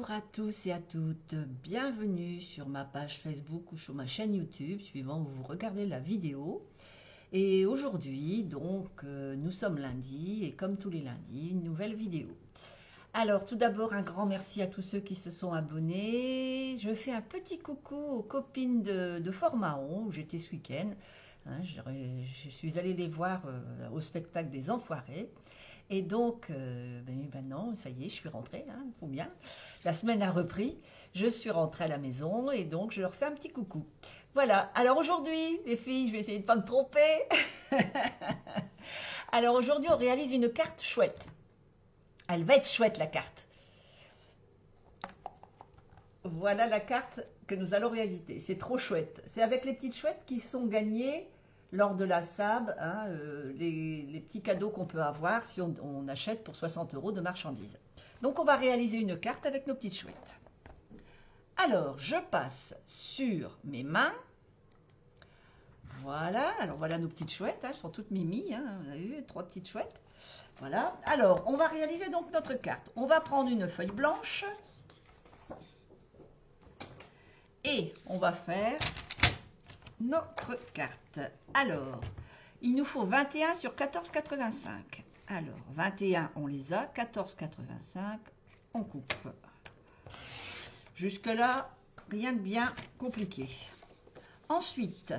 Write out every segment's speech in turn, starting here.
Bonjour à tous et à toutes, bienvenue sur ma page Facebook ou sur ma chaîne YouTube, suivant où vous regardez la vidéo. Et aujourd'hui, donc, nous sommes lundi et comme tous les lundis, une nouvelle vidéo. Alors, tout d'abord, un grand merci à tous ceux qui se sont abonnés. Je fais un petit coucou aux copines de Fort-Mahon, où j'étais ce week-end. Hein, je suis allée les voir au spectacle des Enfoirés. Et donc, maintenant, ça y est, je suis rentrée, hein, faut bien. La semaine a repris, je suis rentrée à la maison et donc je leur fais un petit coucou. Voilà, alors aujourd'hui, les filles, je vais essayer de ne pas me tromper. Alors aujourd'hui, on réalise une carte chouette. Elle va être chouette, la carte. Voilà la carte que nous allons réaliser. C'est trop chouette. C'est avec les petites chouettes qui sont gagnées lors de la SAB, hein, les petits cadeaux qu'on peut avoir si on achète pour 60 € de marchandises. Donc on va réaliser une carte avec nos petites chouettes. Alors je passe sur mes mains. Voilà, alors voilà nos petites chouettes, hein, elles sont toutes mimi, hein, vous avez vu, 3 petites chouettes. Voilà, alors on va réaliser donc notre carte. On va prendre une feuille blanche et on va faire notre carte. Alors, il nous faut 21 sur 14,85. Alors, 21, on les a. 14,85, on coupe. Jusque-là, rien de bien compliqué. Ensuite,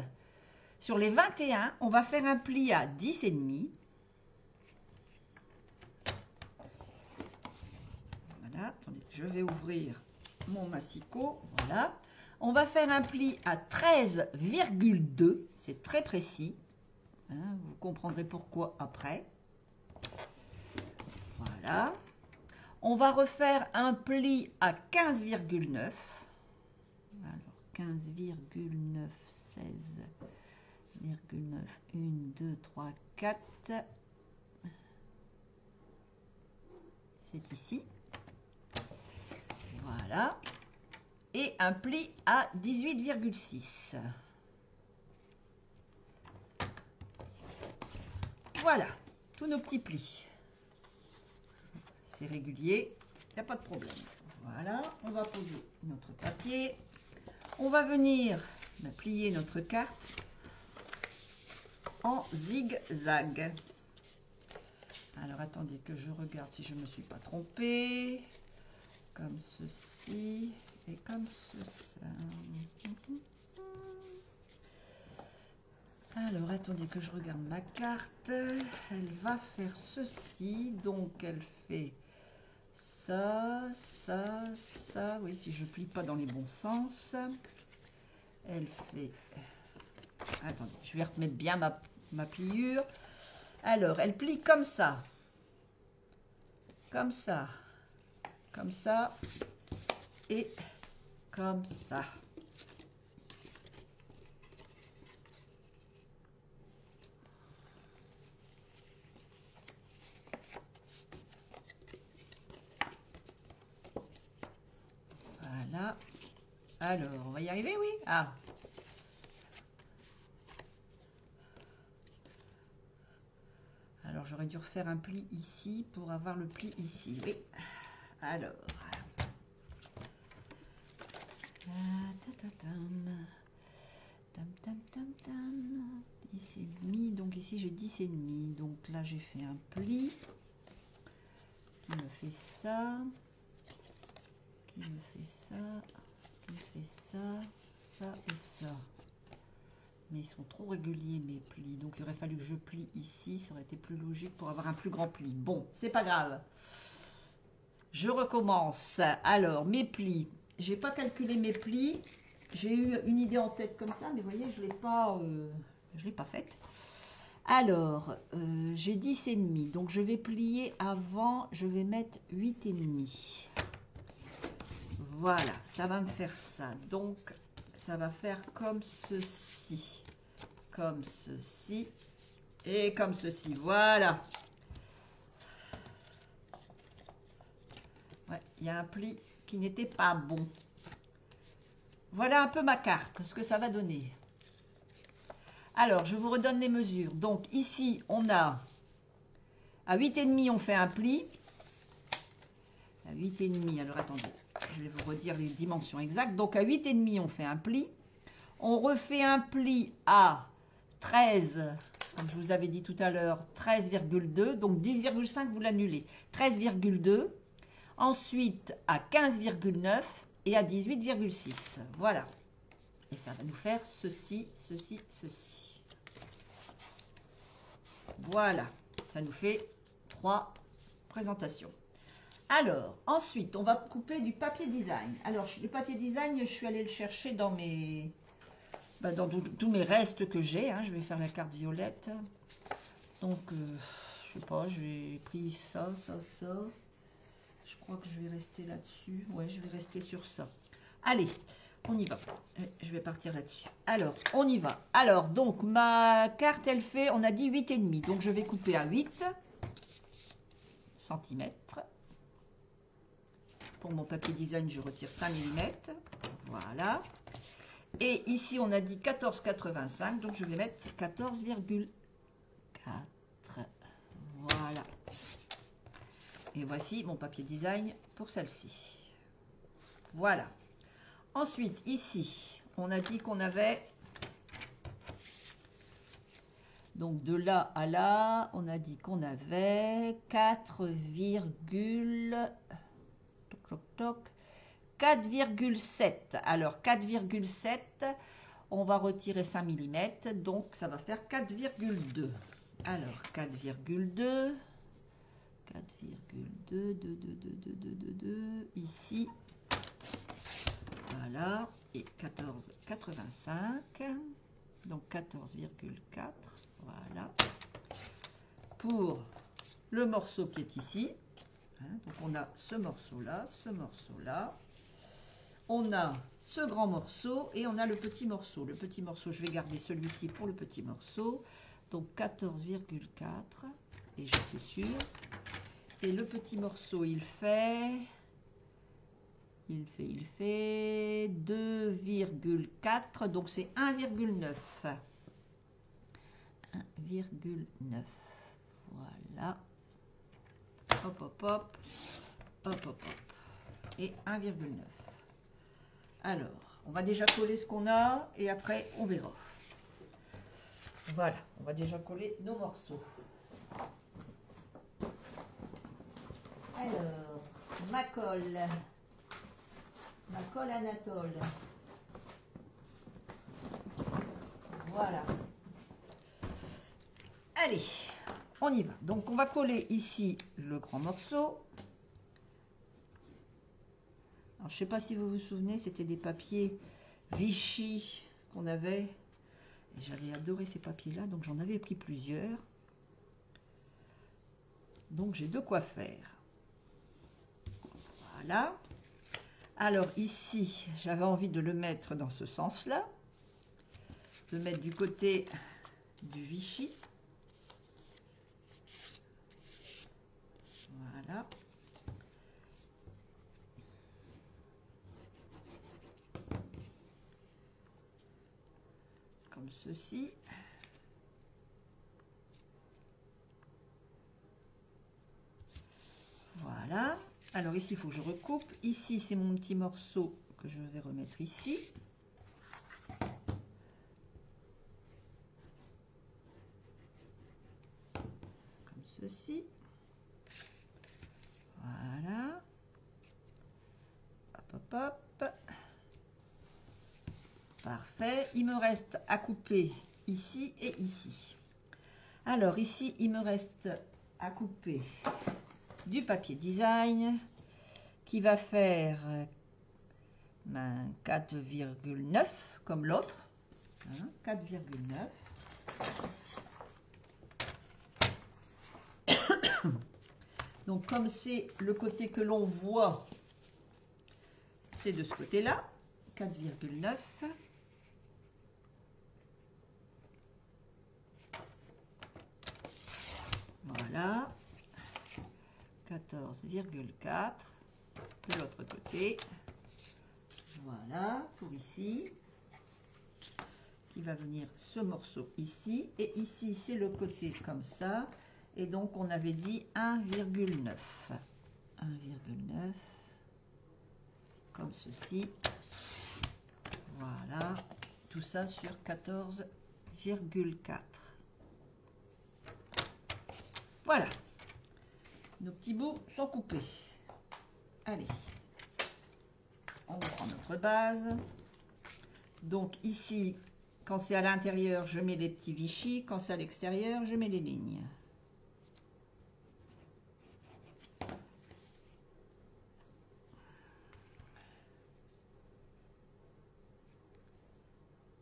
sur les 21, on va faire un pli à 10,5. Voilà, attendez, je vais ouvrir mon massicot. Voilà. On va faire un pli à 13,2, c'est très précis. Hein, vous comprendrez pourquoi après. Voilà. On va refaire un pli à 15,9. Alors 15,9, 16,9, 1, 2, 3, 4. C'est ici. Voilà. Et un pli à 18,6. Voilà, tous nos petits plis. C'est régulier, il n'y a pas de problème. Voilà, on va poser notre papier. On va venir plier notre carte en zigzag. Alors, attendez que je regarde si je ne me suis pas trompée. Comme ceci. Et comme ça. Alors, attendez que je regarde ma carte. Elle va faire ceci. Donc, elle fait ça, ça, ça. Oui, si je ne plie pas dans les bons sens. Elle fait... Attendez, je vais remettre bien ma pliure. Alors, elle plie comme ça. Comme ça. Comme ça. Et... comme ça. Voilà. Alors, on va y arriver, oui? Ah. Alors, j'aurais dû refaire un pli ici pour avoir le pli ici. Oui. Alors... Tam. 10,5. Donc ici j'ai 10,5. Donc là j'ai fait un pli qui me fait ça, qui me fait ça, qui me fait ça, ça et ça. Mais ils sont trop réguliers mes plis. Donc il aurait fallu que je plie ici. Ça aurait été plus logique pour avoir un plus grand pli. Bon, c'est pas grave. Je recommence. Alors mes plis. J'ai pas calculé mes plis. J'ai eu une idée en tête comme ça, mais vous voyez, je l'ai pas faite. Alors, j'ai 10,5, donc je vais plier avant, je vais mettre 8,5. Voilà, ça va me faire ça. Donc, ça va faire comme ceci. Comme ceci. Et comme ceci. Voilà. Ouais, il y a un pli qui n'était pas bon. Voilà un peu ma carte, ce que ça va donner. Alors, je vous redonne les mesures. Donc, ici, on a à 8,5, on fait un pli. À 8,5, alors attendez, je je vais vous redire les dimensions exactes. Donc à 8,5, on fait un pli. On refait un pli à 13, comme je vous avais dit tout à l'heure, 13,2. Donc 10,5, vous l'annulez. 13,2. Ensuite à 15,9 et à 18,6. Voilà. Et ça va nous faire ceci, ceci, ceci. Voilà. Ça nous fait 3 présentations. Alors, ensuite, on va couper du papier design. Alors, le papier design, je suis allée le chercher dans mes... dans tous mes restes que j'ai. Hein. Je vais faire la carte violette. Donc, je sais pas, j'ai pris ça, ça, ça. Je crois que je vais rester là-dessus. Ouais, je vais rester sur ça. Allez, on y va. Je vais partir là-dessus. Alors, on y va. Alors, donc, ma carte, elle fait, on a dit 8,5. Donc, je vais couper à 8 cm. Pour mon papier design, je retire 5 mm. Voilà. Et ici, on a dit 14,85. Donc, je vais mettre 14,4. Voilà. Et voici mon papier design pour celle-ci. Voilà. Ensuite, ici, on a dit qu'on avait... Donc, de là à là, on a dit qu'on avait 4,7. Alors, 4,7, on va retirer 5 mm. Donc, ça va faire 4,2. Alors, 4,2. 4,2, ici. Voilà. Et 14,85. Donc, 14,4. Voilà. Pour le morceau qui est ici. Donc, on a ce morceau-là, ce morceau-là. On a ce grand morceau et on a le petit morceau. Le petit morceau, je vais garder celui-ci pour le petit morceau. Donc, 14,4. Déjà, c'est sûr. Et le petit morceau, il fait 2,4. Donc, c'est 1,9. 1,9. Voilà. Hop, hop, hop. Hop, hop, hop. Et 1,9. Alors, on va déjà coller ce qu'on a et après, on verra. Voilà, on va déjà coller nos morceaux. Alors, ma colle Anatole. Voilà. Allez, on y va. Donc, on va coller ici le grand morceau. Alors, je ne sais pas si vous vous souvenez, c'était des papiers Vichy qu'on avait. Et j'avais adoré ces papiers-là, donc j'en avais pris plusieurs. Donc, j'ai de quoi faire. Voilà. Alors, ici, j'avais envie de le mettre dans ce sens-là. De le mettre du côté du Vichy. Voilà. Comme ceci. Voilà. Alors ici, il faut que je recoupe. Ici, c'est mon petit morceau que je vais remettre ici. Comme ceci. Voilà. Hop, hop, hop. Parfait. Il me reste à couper ici et ici. Alors ici, il me reste à couper du papier design qui va faire 4,9 comme l'autre. 4,9. Donc comme c'est le côté que l'on voit, c'est de ce côté-là. 4,9. Voilà. 14,4 de l'autre côté. Voilà, pour ici. Qui va venir ce morceau ici. Et ici, c'est le côté comme ça. Et donc, on avait dit 1,9. 1,9. comme ceci. Voilà, tout ça sur 14,4. Voilà, nos petits bouts sont coupés. Allez, on prend notre base. Donc ici, quand c'est à l'intérieur, je mets les petits Vichy. Quand c'est à l'extérieur, je mets les lignes.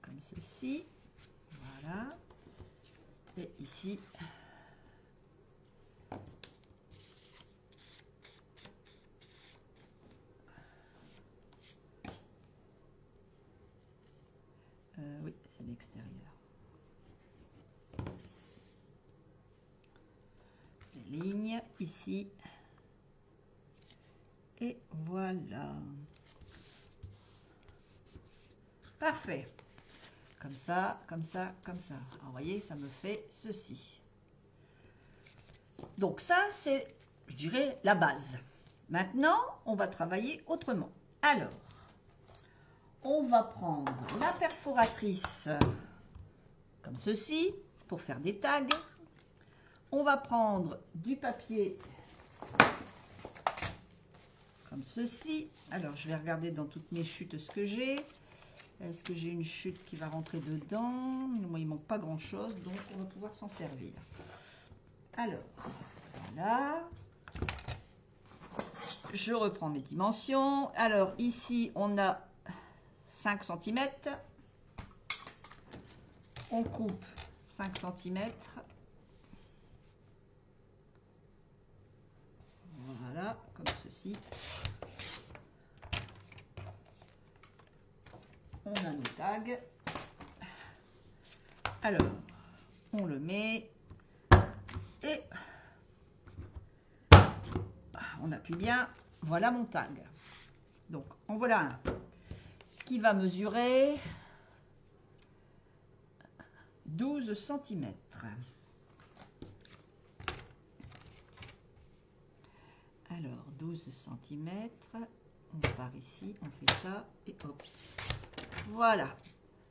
Comme ceci. Voilà. Et ici, oui, c'est l'extérieur. Les lignes ici. Et voilà. Parfait. Comme ça, comme ça, comme ça. Alors, vous voyez, ça me fait ceci. Donc ça, c'est, je dirais, la base. Maintenant, on va travailler autrement. Alors, on va prendre la perforatrice comme ceci pour faire des tags. On va prendre du papier comme ceci. Alors, je vais regarder dans toutes mes chutes ce que j'ai. Est-ce que j'ai une chute qui va rentrer dedans? Moi, il ne manque pas grand-chose, donc on va pouvoir s'en servir. Alors, voilà. Je reprends mes dimensions. Alors, ici, on a 5 cm. On coupe 5 cm. Voilà, comme ceci. On a nos tags. Alors, on le met et on appuie bien. Voilà mon tag. Donc, en voilà un qui va mesurer 12 cm. Alors, 12 cm. On part ici, on fait ça et hop. Voilà.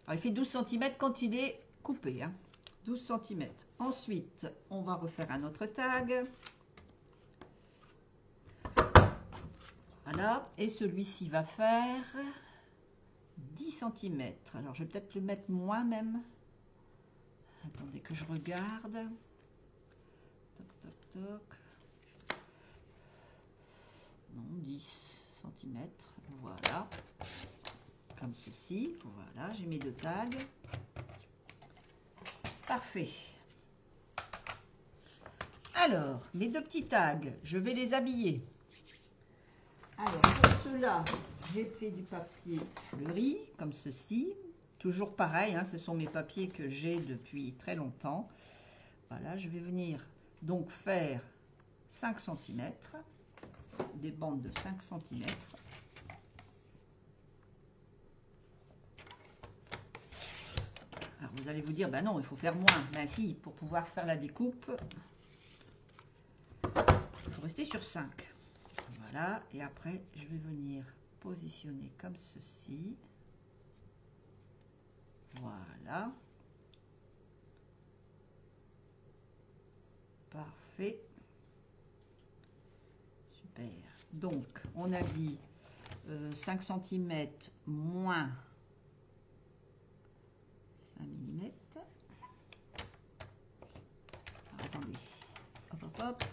Alors, il fait 12 cm quand il est coupé. Hein. 12 cm. Ensuite, on va refaire un autre tag. Voilà. Et celui-ci va faire 10 cm. Alors, je vais peut-être le mettre moins même. Attendez que je regarde. Toc, toc, toc. Non, 10 cm. Voilà. Comme ceci. Voilà, j'ai mes deux tags. Parfait. Alors, mes deux petits tags, je vais les habiller. Alors, pour cela, j'ai pris du papier fleuri, comme ceci. Toujours pareil, hein, ce sont mes papiers que j'ai depuis très longtemps. Voilà, je vais venir donc faire 5 cm, des bandes de 5 cm. Alors, vous allez vous dire, ben non, il faut faire moins. Ben si, pour pouvoir faire la découpe, il faut rester sur 5. Voilà, et après, je vais venir positionner comme ceci. Voilà. Parfait. Super. Donc, on a dit 5 cm moins 5 mm. Alors, attendez. Hop, hop, hop.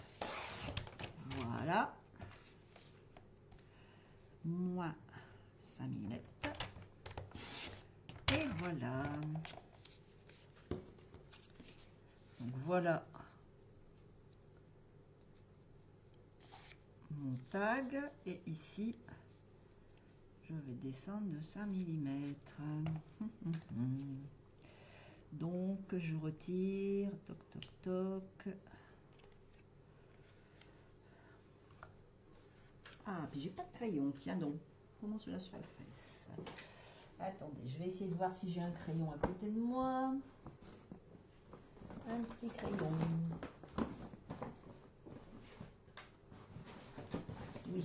Voilà. Moins 5 mm. Et voilà. Donc, voilà mon tag. Et ici, je vais descendre de 5 mm. Donc, je retire. Toc, toc, toc. Ah, puis j'ai pas de crayon. Tiens donc. Comment cela se fait? Attendez, je vais essayer de voir si j'ai un crayon à côté de moi. Un petit crayon. Oui.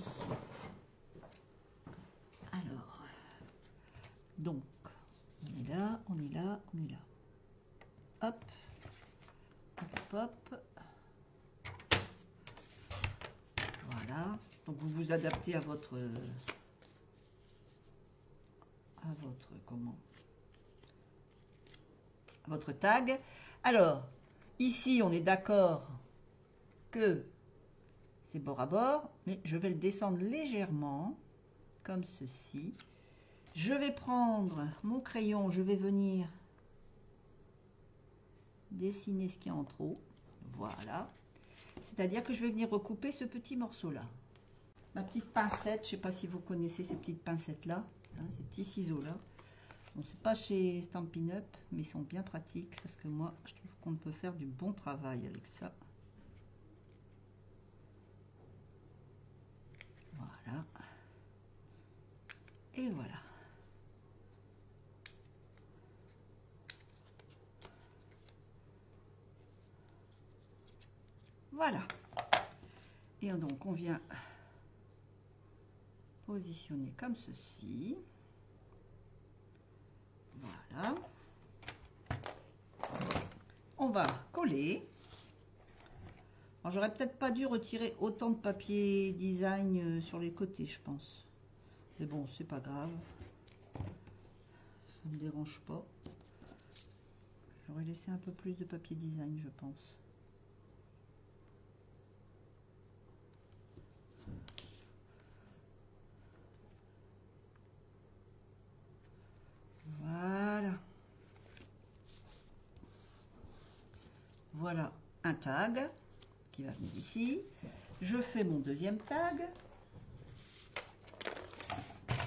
hop. Voilà. Donc vous vous adaptez à votre comment? À votre tag. Alors, ici, on est d'accord que c'est bord à bord, mais je vais le descendre légèrement, comme ceci. Je vais prendre mon crayon, je vais venir dessiner ce qu'il y a en trop. Voilà. C'est-à-dire que je vais venir recouper ce petit morceau-là. Ma petite pincette, je ne sais pas si vous connaissez ces petites pincettes-là, hein, ces petits ciseaux-là. Bon, c'est pas chez Stampin' Up, mais ils sont bien pratiques parce que moi, je trouve qu'on peut faire du bon travail avec ça. Voilà. Et voilà. Voilà. Et donc, on vient positionner comme ceci. Voilà. On va coller. Alors, j'aurais peut-être pas dû retirer autant de papier design sur les côtés, je pense. Mais bon, c'est pas grave. Ça me dérange pas. J'aurais laissé un peu plus de papier design, je pense. Voilà. Voilà un tag qui va venir ici. Je fais mon deuxième tag.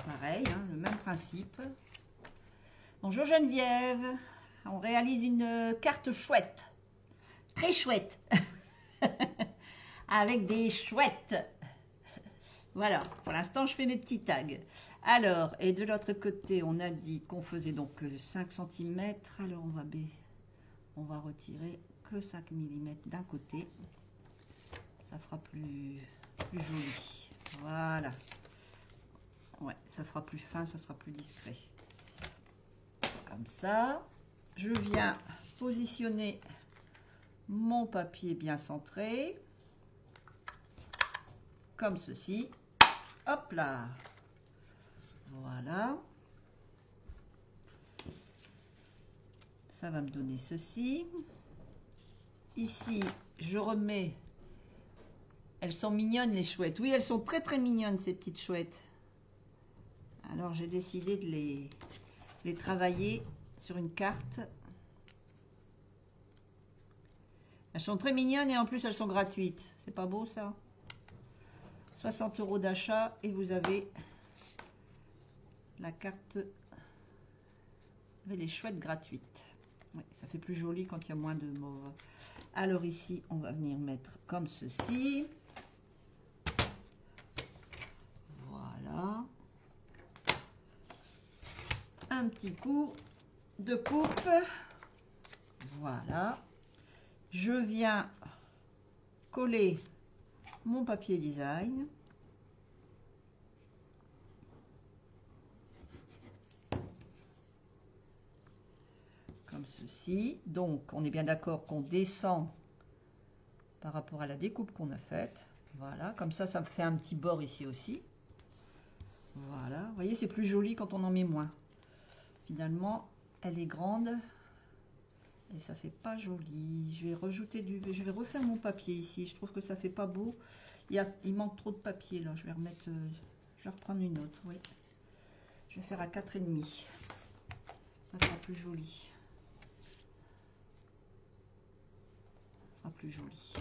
Pareil, hein, le même principe. Bonjour Geneviève. On réalise une carte chouette. Très chouette. Avec des chouettes. Voilà, pour l'instant, je fais mes petits tags. Alors, et de l'autre côté, on a dit qu'on faisait donc 5 cm. Alors, on va retirer que 5 mm d'un côté. Ça fera plus joli. Voilà. Ouais, ça fera plus fin, ça sera plus discret. Comme ça. Je viens positionner mon papier bien centré. Comme ceci. Hop là. Voilà. Ça va me donner ceci. Ici, je remets. Elles sont mignonnes, les chouettes. Oui, elles sont très très mignonnes, ces petites chouettes. Alors, j'ai décidé de les travailler sur une carte. Elles sont très mignonnes et en plus, elles sont gratuites. C'est pas beau, ça? 60 € d'achat et vous avez la carte. Vous avez les chouettes gratuites. Ouais, ça fait plus joli quand il y a moins de mauve. Alors ici, on va venir mettre comme ceci. Voilà. Un petit coup de coupe. Voilà. Je viens coller mon papier design. Comme ceci. Donc, on est bien d'accord qu'on descend par rapport à la découpe qu'on a faite. Voilà, comme ça me fait un petit bord ici aussi. Voilà, vous voyez, c'est plus joli quand on en met moins. Finalement, elle est grande et ça fait pas joli. Je vais refaire mon papier ici. Je trouve que ça fait pas beau. Il manque trop de papier là. Je vais reprendre une autre. Oui, je vais faire à 4,5. Ça fera plus joli. Plus joli.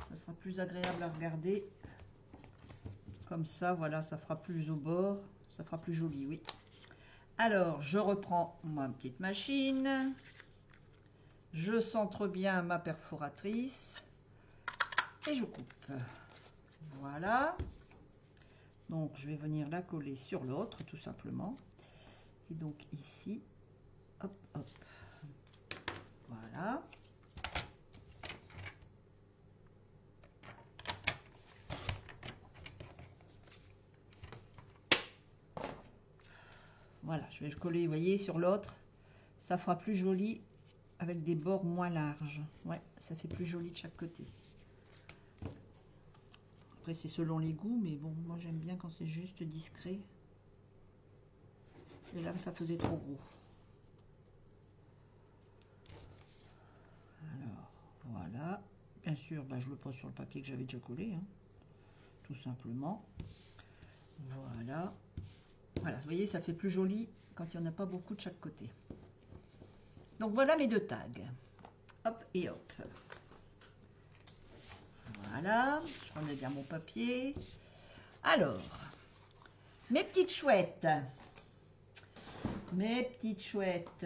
Ça sera plus agréable à regarder. Comme ça, voilà, ça fera plus au bord. Ça fera plus joli, oui. Alors, je reprends ma petite machine. Je centre bien ma perforatrice. Et je coupe. Voilà. Donc, je vais venir la coller sur l'autre, tout simplement. Et donc, ici, hop, hop. Voilà. Voilà, je vais le coller, vous voyez, sur l'autre. Ça fera plus joli avec des bords moins larges. Ouais, ça fait plus joli de chaque côté. Après, c'est selon les goûts, mais bon, moi j'aime bien quand c'est juste discret. Et là, ça faisait trop gros. Alors, voilà. Bien sûr, bah, je le pose sur le papier que j'avais déjà collé, hein, tout simplement. Voilà. Voilà, vous voyez, ça fait plus joli quand il n'y en a pas beaucoup de chaque côté. Donc voilà mes deux tags. Hop et hop. Voilà, je remets bien mon papier. Alors, mes petites chouettes. Mes petites chouettes.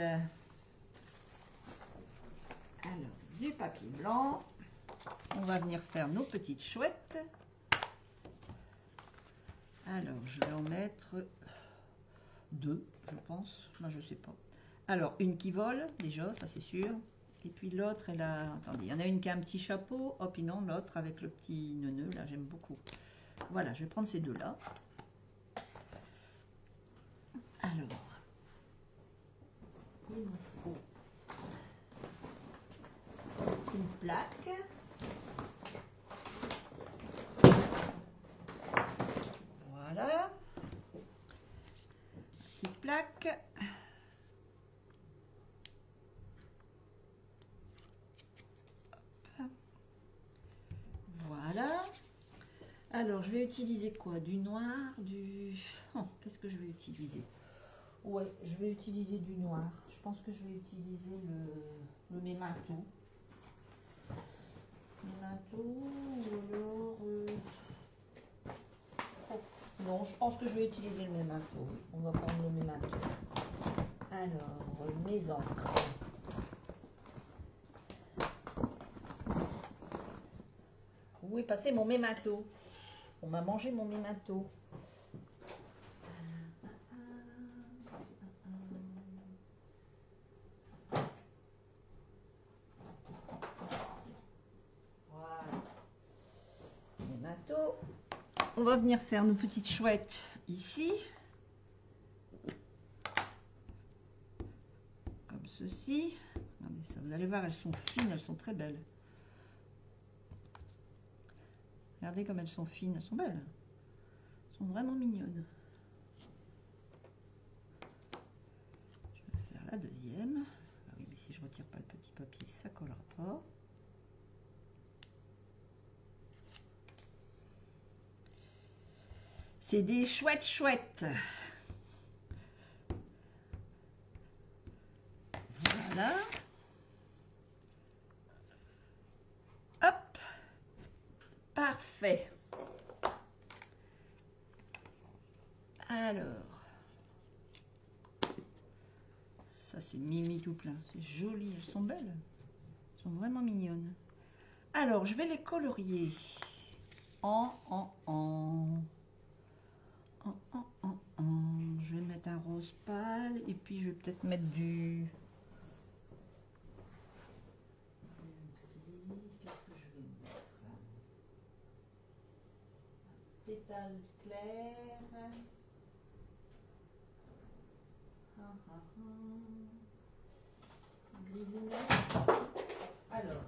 Alors, du papier blanc. On va venir faire nos petites chouettes. Alors, je vais en mettre 2, je pense. Moi, je sais pas. Alors, une qui vole, déjà, ça c'est sûr. Et puis l'autre, elle a... Attendez, il y en a une qui a un petit chapeau. Oh, puis non, l'autre avec le petit neuneu, là, j'aime beaucoup. Voilà, je vais prendre ces deux-là. Alors, il me faut une plaque. Voilà. Petite plaque. Hop. Voilà. Alors, je vais utiliser quoi? Du noir, du... Oh, qu'est-ce que je vais utiliser? Ouais, je vais utiliser du noir. Je pense que je vais utiliser le Memento. Memento ou alors... Oh, non, je pense que je vais utiliser le Memento. On va prendre le Memento. Alors, mes encres. Où est passé mon Memento? On m'a mangé mon Memento. Voilà. Memento. On va venir faire nos petites chouettes ici. Comme ceci. Regardez ça, vous allez voir, elles sont fines, elles sont très belles. Regardez comme elles sont fines, elles sont belles. Elles sont vraiment mignonnes. Je vais faire la deuxième. Ah oui, mais si je retire pas le petit papier, ça collera pas. C'est des chouettes chouettes. Voilà. Hop. Parfait. Alors. Ça, c'est Mimi tout plein. C'est joli. Elles sont belles. Elles sont vraiment mignonnes. Alors, je vais les colorier. Je vais mettre un rose pâle. Et puis, je vais peut-être mettre du... Pétale clair. Grisonnette. Alors,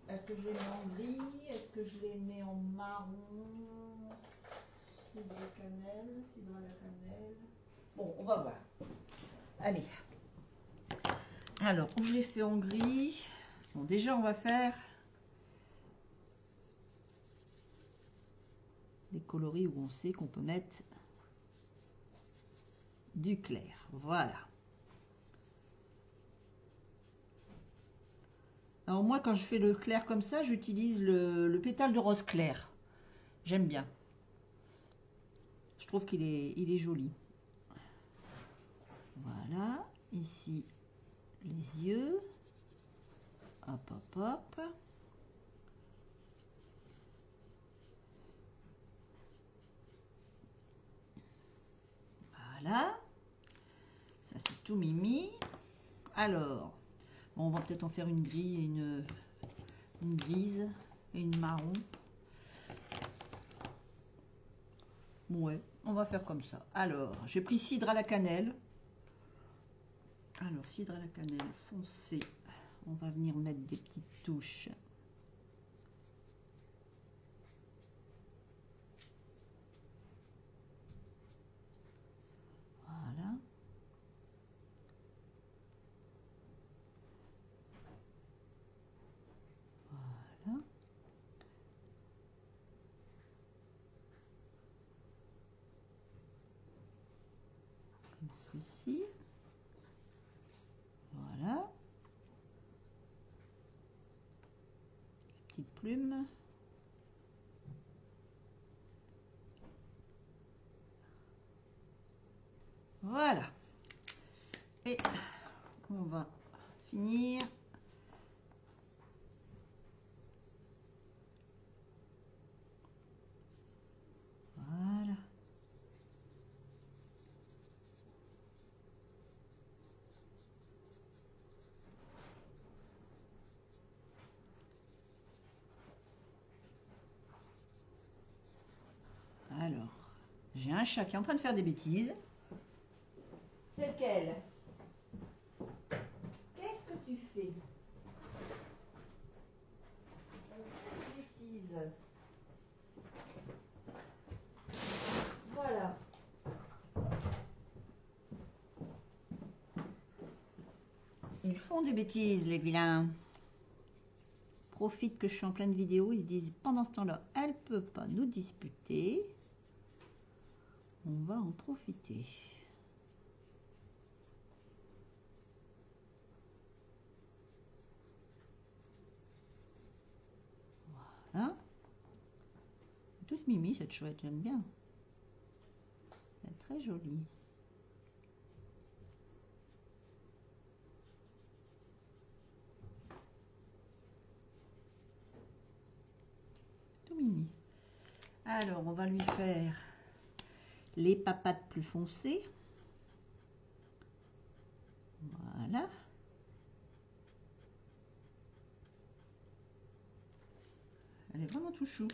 est-ce que je les mets en gris? Est-ce que je les mets en marron? Cidre cannelle, cidre à la cannelle. Bon, on va voir. Allez. Alors, où je les fais en gris? Bon, déjà, on va faire les coloris où on sait qu'on peut mettre du clair. Voilà. Alors moi, quand je fais le clair comme ça, j'utilise le pétale de rose clair. J'aime bien. Je trouve qu'il est joli. Voilà. Ici, les yeux. Hop, hop, hop. Voilà. Ça, c'est tout mimi. Alors, bon, on va peut-être en faire une grise et une grise et une marron. Ouais, on va faire comme ça. Alors, j'ai pris cidre à la cannelle. Alors, cidre à la cannelle foncé. On va venir mettre des petites touches. Voilà. Voilà. Comme ceci. Voilà. Petite plume. Voilà. Et on va finir. Voilà. Alors, j'ai un chat qui est en train de faire des bêtises. C'est lequel? Qu'est-ce que tu fais? Des bêtises. Voilà. Ils font des bêtises, les vilains. Profitent que je suis en pleine vidéo. Ils se disent, pendant ce temps-là, elle peut pas nous disputer. On va en profiter. Voilà. Toute mimi, cette chouette, j'aime bien. Elle est très jolie. Tout mimi. Alors, on va lui faire les papates plus foncées. Voilà. Elle est vraiment tout chou.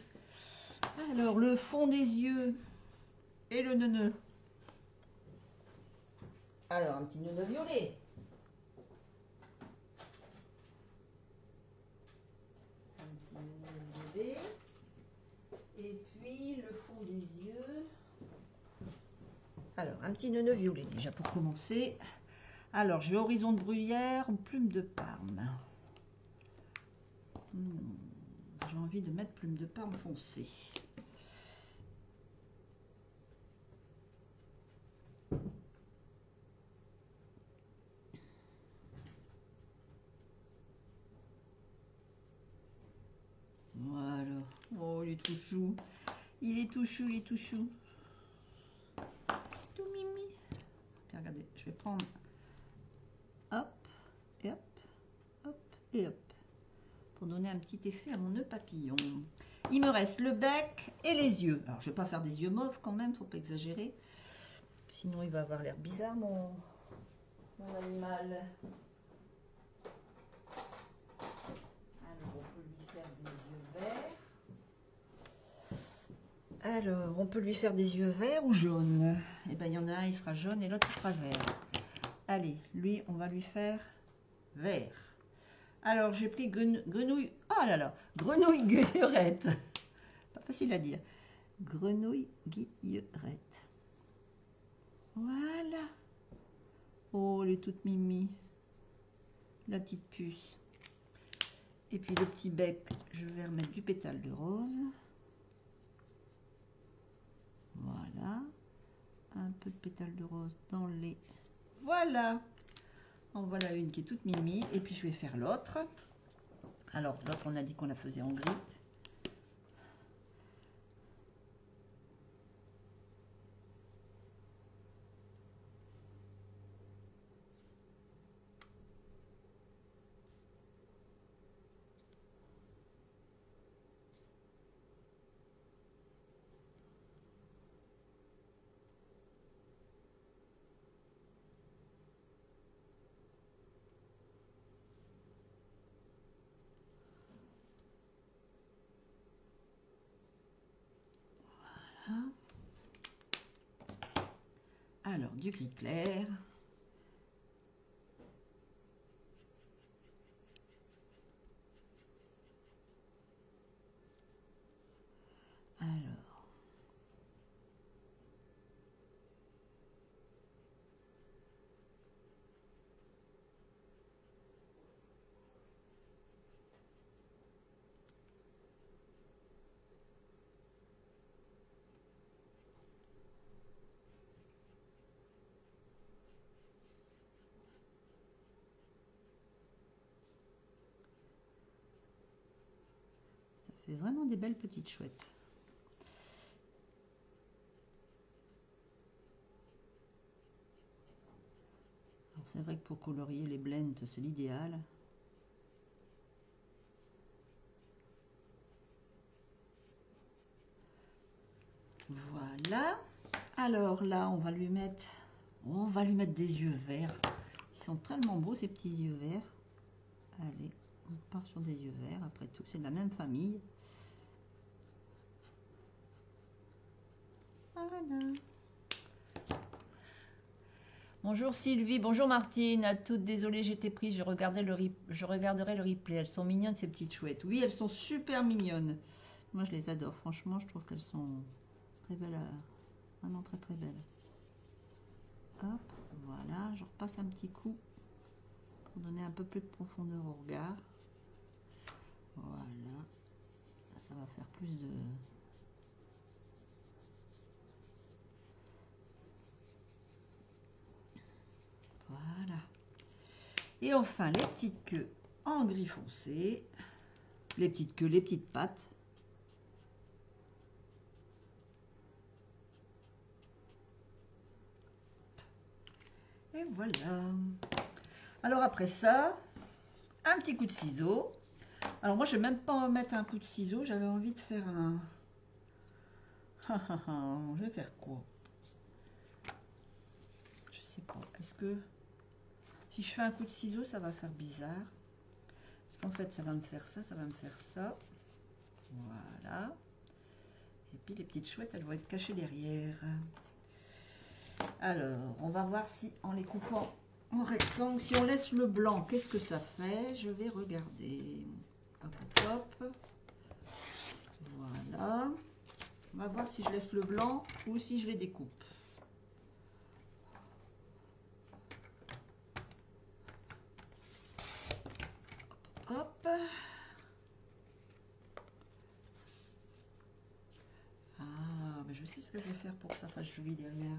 Alors, le fond des yeux et le neuneu. Alors, un petit neuneu violet. Un petit neuneu violet. Et puis, le fond des yeux. Alors, un petit neuneu violet, déjà pour commencer. Alors, je vais horizon de bruyère ou plume de Parme. J'ai envie de mettre plume de Parme foncée. Voilà. Oh, il est tout chou. Il est tout chou, il est tout chou. Tout mimi. Et regardez, je vais prendre hop, et hop, hop, et hop. Pour donner un petit effet à mon nœud papillon. Il me reste le bec et les yeux. Alors, je ne vais pas faire des yeux mauves quand même, faut pas exagérer. Sinon, il va avoir l'air bizarre, mon animal. Alors, on peut lui faire des yeux verts. Alors, on peut lui faire des yeux verts ou jaunes. Et bien, il y en a un, il sera jaune et l'autre, il sera vert. Allez, lui, on va lui faire vert. Alors, j'ai pris grenouille. Oh là là, grenouille guillerette. Pas facile à dire. Grenouille guillerette. Voilà. Oh, elle est toute mimi. La petite puce. Et puis le petit bec, je vais remettre du pétale de rose. Voilà. Un peu de pétale de rose dans les... Voilà. En voilà une qui est toute mimi. Et puis je vais faire l'autre. Alors, l'autre, on a dit qu'on la faisait en gris. Voilà. Alors, du gris clair. fait vraiment des belles petites chouettes. C'est vrai que pour colorier les blends, c'est l'idéal. Voilà. Alors là, on va lui mettre des yeux verts. Ils sont tellement beaux, ces petits yeux verts. Allez, on part sur des yeux verts. Après tout, c'est de la même famille. Voilà. Bonjour Sylvie, bonjour Martine, à toutes, désolée j'étais prise, je regarderai le replay, elles sont mignonnes ces petites chouettes. Oui, elles sont super mignonnes. Moi je les adore, franchement je trouve qu'elles sont très belles, vraiment très très belles. Hop, voilà, je repasse un petit coup pour donner un peu plus de profondeur au regard. Voilà, ça va faire plus de... Voilà. Et enfin, les petites queues en gris foncé. Les petites queues, les petites pattes. Et voilà. Alors après ça, un petit coup de ciseau. Alors moi, je vais même pas mettre un coup de ciseau. J'avais envie de faire un... Je vais faire quoi? Je sais pas. Est-ce que... Si je fais un coup de ciseau, ça va faire bizarre. Parce qu'en fait, ça va me faire ça, ça va me faire ça. Voilà. Et puis les petites chouettes, elles vont être cachées derrière. Alors, on va voir si en les coupant en rectangle, si on laisse le blanc, qu'est-ce que ça fait? Je vais regarder. Hop, hop, hop. Voilà. On va voir si je laisse le blanc ou si je les découpe. Hop. Ah, mais je sais ce que je vais faire pour que ça fasse joli derrière.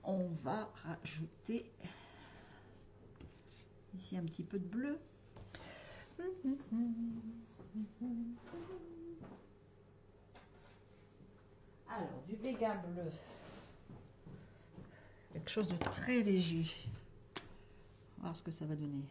On va rajouter ici un petit peu de bleu. Alors, du béguin bleu. Quelque chose de très léger. On va voir ce que ça va donner.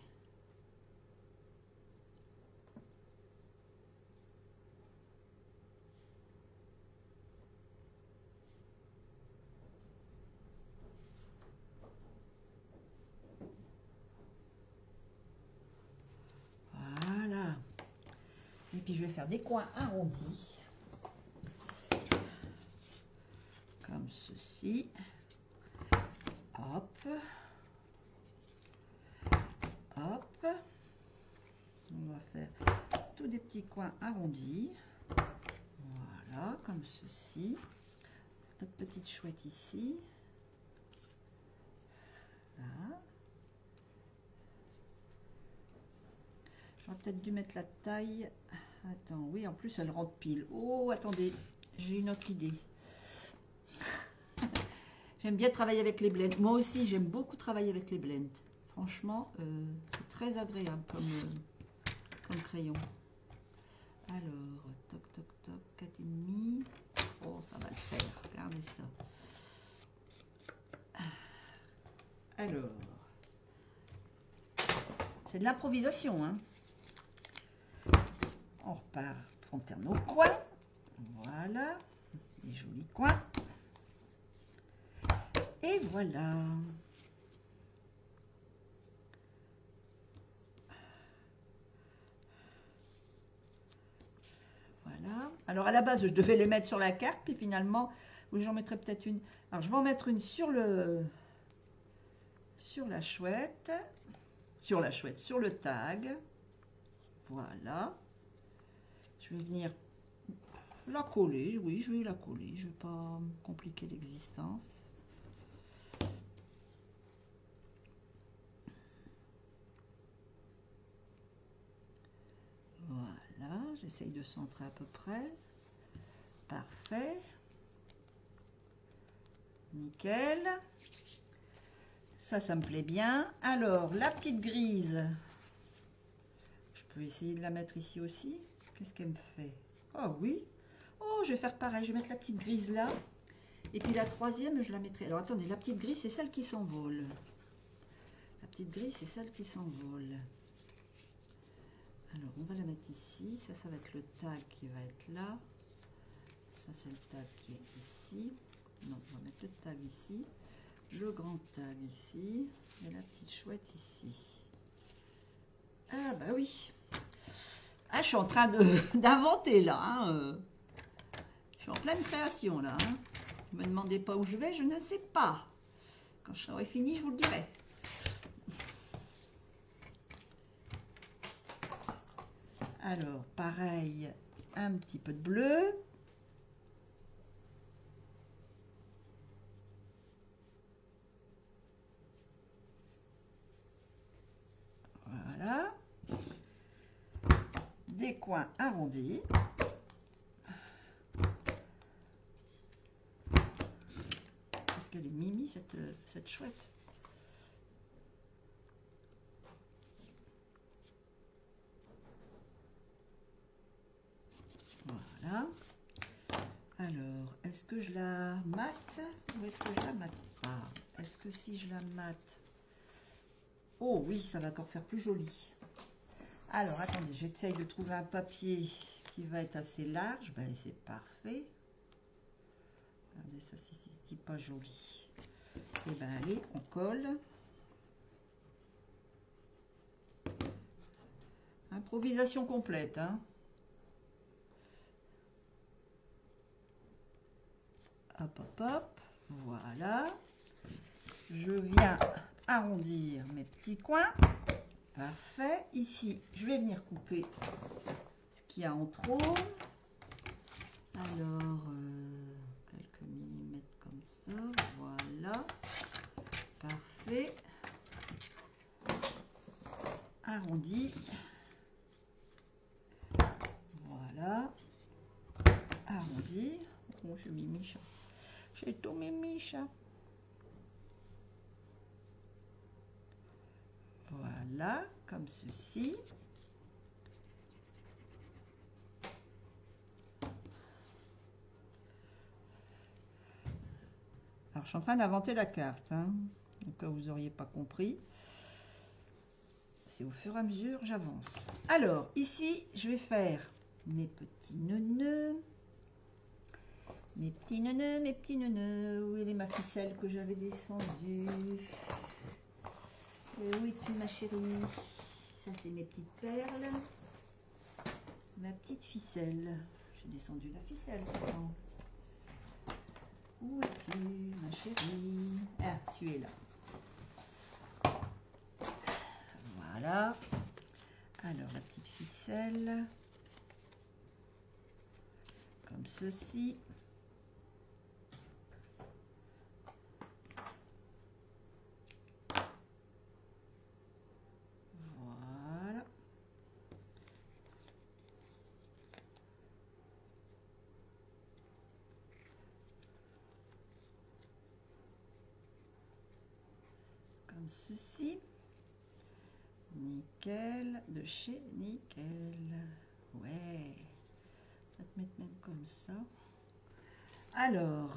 Voilà. Et puis je vais faire des coins arrondis. Comme ceci. Hop. Hop. On va faire tous des petits coins arrondis. Voilà, comme ceci. Notre petite chouette ici. Là. J'aurais peut-être dû mettre la taille. Attends, oui, en plus elle rentre pile. Oh, attendez, j'ai une autre idée. J'aime bien travailler avec les blends. Moi aussi, j'aime beaucoup travailler avec les blends. Franchement, c'est très agréable comme crayon. Alors, toc, toc, toc, 4,5. Oh, ça va le faire. Regardez ça. Alors, c'est de l'improvisation, hein. On repart pour faire nos coins. Voilà, des jolis coins. Et voilà. Voilà. Alors à la base, je devais les mettre sur la carte, puis finalement, oui, j'en mettrai peut-être une. Alors je vais en mettre une sur la chouette, sur le tag. Voilà. Je vais venir la coller. Oui, je vais la coller. Je ne vais pas me compliquer l'existence. Voilà, j'essaye de centrer à peu près. Parfait. Nickel. Ça me plaît bien. Alors, la petite grise, je peux essayer de la mettre ici aussi. Qu'est-ce qu'elle me fait? Oh oui. Oh, je vais faire pareil. Je vais mettre la petite grise là. Et puis la troisième, je la mettrai. Alors attendez, la petite grise, c'est celle qui s'envole. La petite grise, c'est celle qui s'envole. Alors, on va la mettre ici. Ça va être le tag qui va être là. Ça, c'est le tag qui est ici. Non, on va mettre le tag ici. Le grand tag ici. Et la petite chouette ici. Ah bah oui. Ah, je suis en train d'inventer là. Hein. Je suis en pleine création là. Hein. Ne me demandez pas où je vais, je ne sais pas. Quand je serai fini, je vous le dirai. Alors, pareil, un petit peu de bleu. Voilà. Des coins arrondis. Parce qu'elle est mimi, cette chouette. Voilà. Alors, est-ce que je la mate ou est-ce que je la mate pas? Est-ce que si je la mate... Oh oui, ça va encore faire plus joli. Alors, attendez, j'essaye de trouver un papier qui va être assez large. Ben, c'est parfait. Regardez, ça, c'est pas joli. Et ben, allez, on colle. Improvisation complète, hein. Hop, hop, hop. Voilà. Je viens arrondir mes petits coins. Parfait. Ici, je vais venir couper ce qu'il y a en trop. Alors, quelques millimètres comme ça. Voilà. Parfait. Arrondi. Voilà. Arrondi. Oh, j'ai mis Micha. J'ai tout mis Micha. Voilà, comme ceci. Alors, je suis en train d'inventer la carte, hein, au cas où vous n'auriez pas compris. C'est au fur et à mesure, j'avance. Alors, ici, je vais faire mes petits nœuds. Mes petits nœuds, mes petits nœuds. Où est ma ficelle que j'avais descendue? Où es-tu, ma chérie? Ça, c'est mes petites perles. Ma petite ficelle. J'ai descendu la ficelle pourtant. Où es-tu, ma chérie? Ah, tu es là. Voilà. Alors, la petite ficelle. Comme ceci. Voilà. Comme ceci. Nickel, de chez Nickel. Ouais. On va te mettre même comme ça. Alors,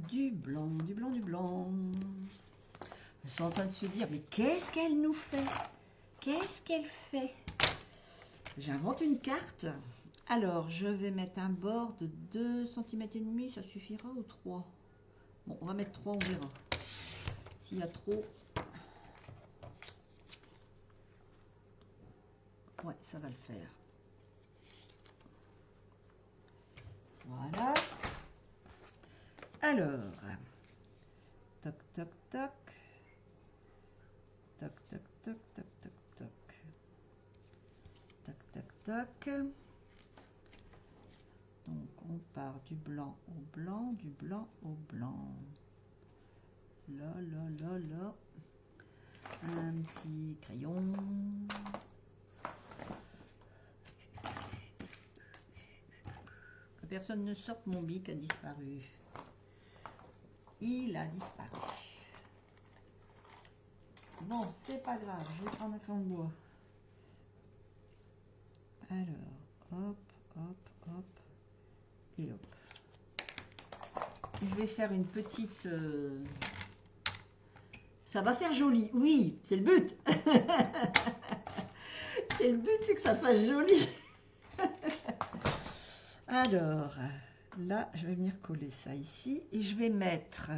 du blanc, du blanc, du blanc. Ils sont en train de se dire, mais qu'est-ce qu'elle nous fait? Qu'est-ce qu'elle fait? J'invente une carte. Alors, je vais mettre un bord de 2 cm et demi, ça suffira ou 3? Bon, on va mettre 3, on verra. S'il y a trop... Ouais, ça va le faire. Voilà. Alors, toc, toc, toc. Toc, toc, toc, toc, toc, toc. Toc, toc, toc. Donc, on part du blanc au blanc, du blanc au blanc. Là, là, là, là. Un petit crayon. Que personne ne sorte, mon bic a disparu. Il a disparu. Bon, c'est pas grave, je vais prendre un crayon de bois. Alors, hop, hop, hop, et hop. Je vais faire une petite... Ça va faire joli, oui, c'est le but. C'est le but, c'est que ça fasse joli. Alors, là, je vais venir coller ça ici. Et je vais mettre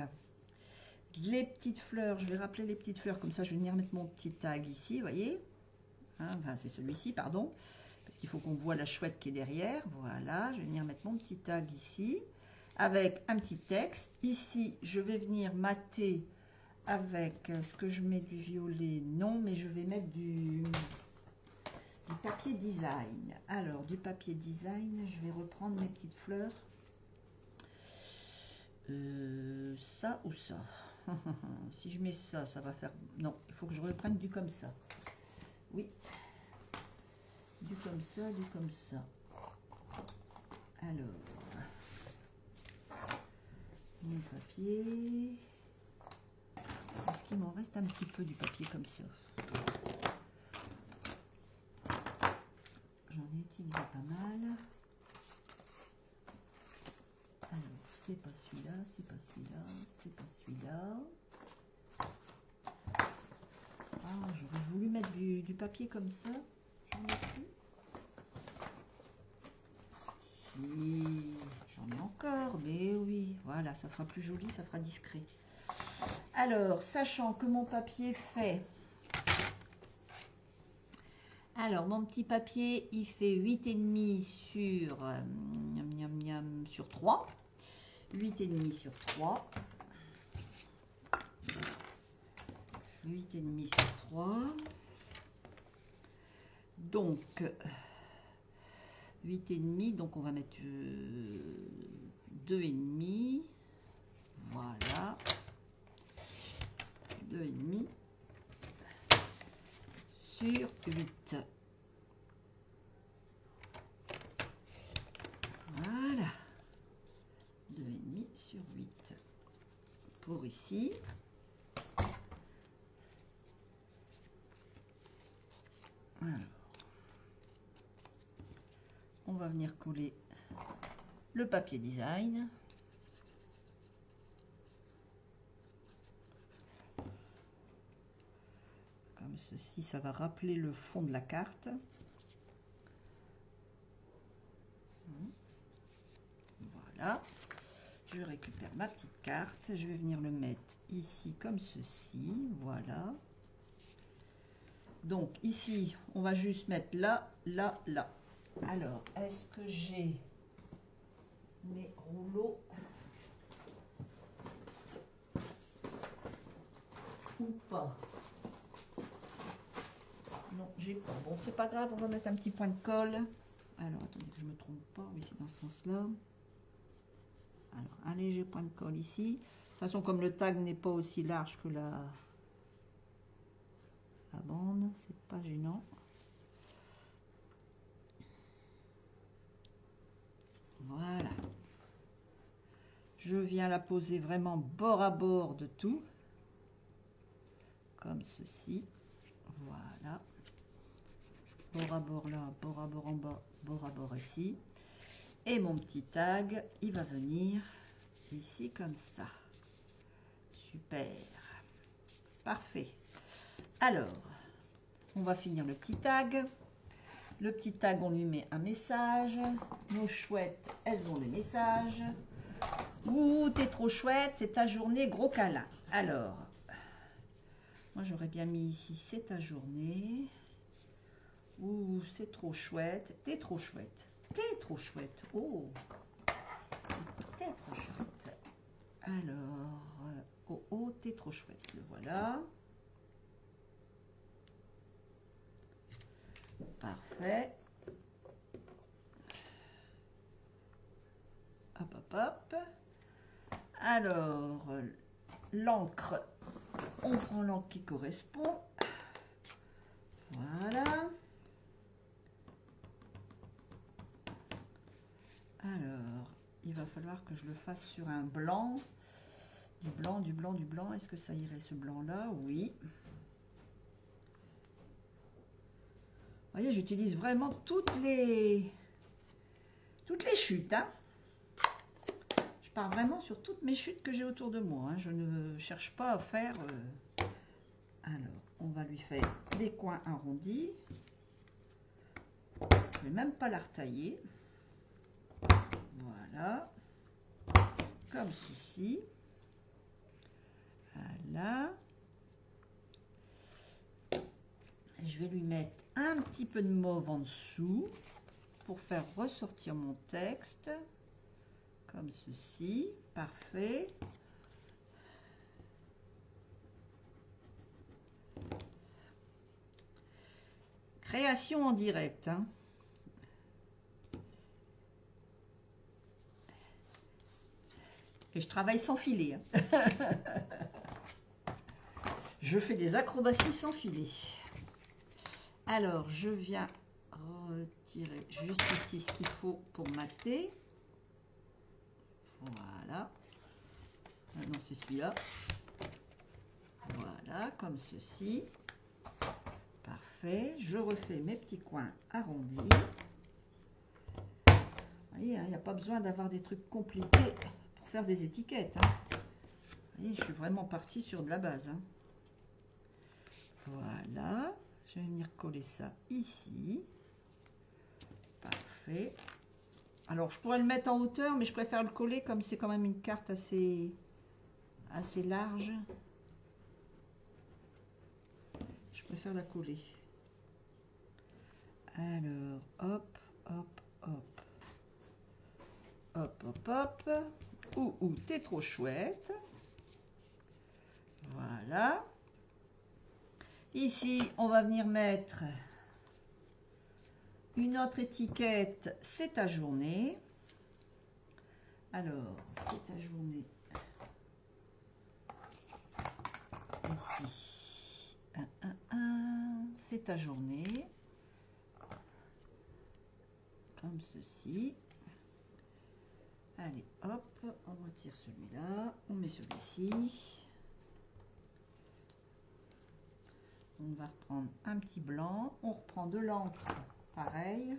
les petites fleurs. Je vais rappeler les petites fleurs. Comme ça, je vais venir mettre mon petit tag ici, vous voyez. Hein, enfin, c'est celui-ci, pardon. Parce qu'il faut qu'on voit la chouette qui est derrière. Voilà, je vais venir mettre mon petit tag ici. Avec un petit texte. Ici, je vais venir mater avec... Est-ce que je mets du violet? Non, mais je vais mettre du papier design. Alors, du papier design, je vais reprendre mes petites fleurs. Ça ou ça? Si je mets ça, ça va faire... Non, il faut que je reprenne du comme ça. Oui. Du comme ça, du comme ça. Alors, mon papier. Est-ce qu'il m'en reste un petit peu du papier comme ça? J'en ai utilisé pas mal. Alors, c'est pas celui-là, c'est pas celui-là, c'est pas celui-là. Ah, j'aurais voulu mettre du papier comme ça. J'en ai plus. Si, j'en ai encore, mais oui. Voilà, ça fera plus joli, ça fera discret. Alors, sachant que mon papier fait... Alors, mon petit papier, il fait 8,5 sur, sur 3. 8,5 sur 3. 8,5 sur 3. Donc, 8,5. Donc, on va mettre 2,5. Voilà. 2,5 sur 8. Voilà. 2,5 sur 8. Pour ici. Alors, on va venir coller le papier design. Comme ceci, ça va rappeler le fond de la carte. Voilà. Je récupère ma petite carte. Je vais venir le mettre ici comme ceci. Voilà. Donc ici, on va juste mettre là, là, là. Alors, est-ce que j'ai mes rouleaux ou pas? Non, j'ai pas. Bon, c'est pas grave, on va mettre un petit point de colle. Alors, attendez que je me trompe pas. Oui, c'est dans ce sens-là. Alors, un léger point de colle ici. De toute façon, comme le tag n'est pas aussi large que la bande, c'est pas gênant. Voilà. Je viens la poser vraiment bord à bord de tout. Comme ceci. Voilà. Bord à bord là, bord à bord en bas, bord à bord ici. Et mon petit tag, il va venir ici comme ça. Super. Parfait. Alors, on va finir le petit tag. Le petit tag, on lui met un message. Nos chouettes, elles ont des messages. Ouh, t'es trop chouette, c'est ta journée, gros câlin. Alors, moi j'aurais bien mis ici, c'est ta journée. Ouh, c'est trop chouette, t'es trop chouette. T'es trop chouette. Oh, t'es trop chouette. Alors, oh, oh, t'es trop chouette. Le voilà. Parfait. Hop, hop, hop. Alors, l'encre, on prend l'encre qui correspond. Voilà. Alors, il va falloir que je le fasse sur un blanc. Du blanc, du blanc, du blanc. Est-ce que ça irait ce blanc-là? Oui. voyez, j'utilise vraiment toutes les chutes. Hein. Je pars vraiment sur toutes mes chutes que j'ai autour de moi. Hein. Je ne cherche pas à faire... Alors, on va lui faire des coins arrondis. Je ne vais même pas la retailler. Voilà. Comme ceci. Voilà. Je vais lui mettre un petit peu de mauve en dessous pour faire ressortir mon texte. Comme ceci. Parfait. Création en direct. Hein. Et je travaille sans filet. Hein. Je fais des acrobaties sans filet. Alors, je viens retirer juste ici ce qu'il faut pour mater. Voilà. Ah non, c'est celui-là. Voilà, comme ceci. Parfait. Je refais mes petits coins arrondis. Vous voyez, il n'y a pas besoin d'avoir des trucs compliqués pour faire des étiquettes. Hein. Vous voyez, je suis vraiment partie sur de la base. Hein. Voilà. Je vais venir coller ça ici. Parfait. Alors, je pourrais le mettre en hauteur, mais je préfère le coller comme c'est quand même une carte assez large. Je préfère la coller. Alors, hop, hop, hop. Hop, hop, hop. Ouh, t'es trop chouette. Voilà. Ici, on va venir mettre une autre étiquette, c'est ta journée. Alors, c'est ta journée. Ici. C'est ta journée. Comme ceci. Allez, hop, on retire celui-là. On met celui-ci. On va reprendre un petit blanc. On reprend de l'encre, pareil.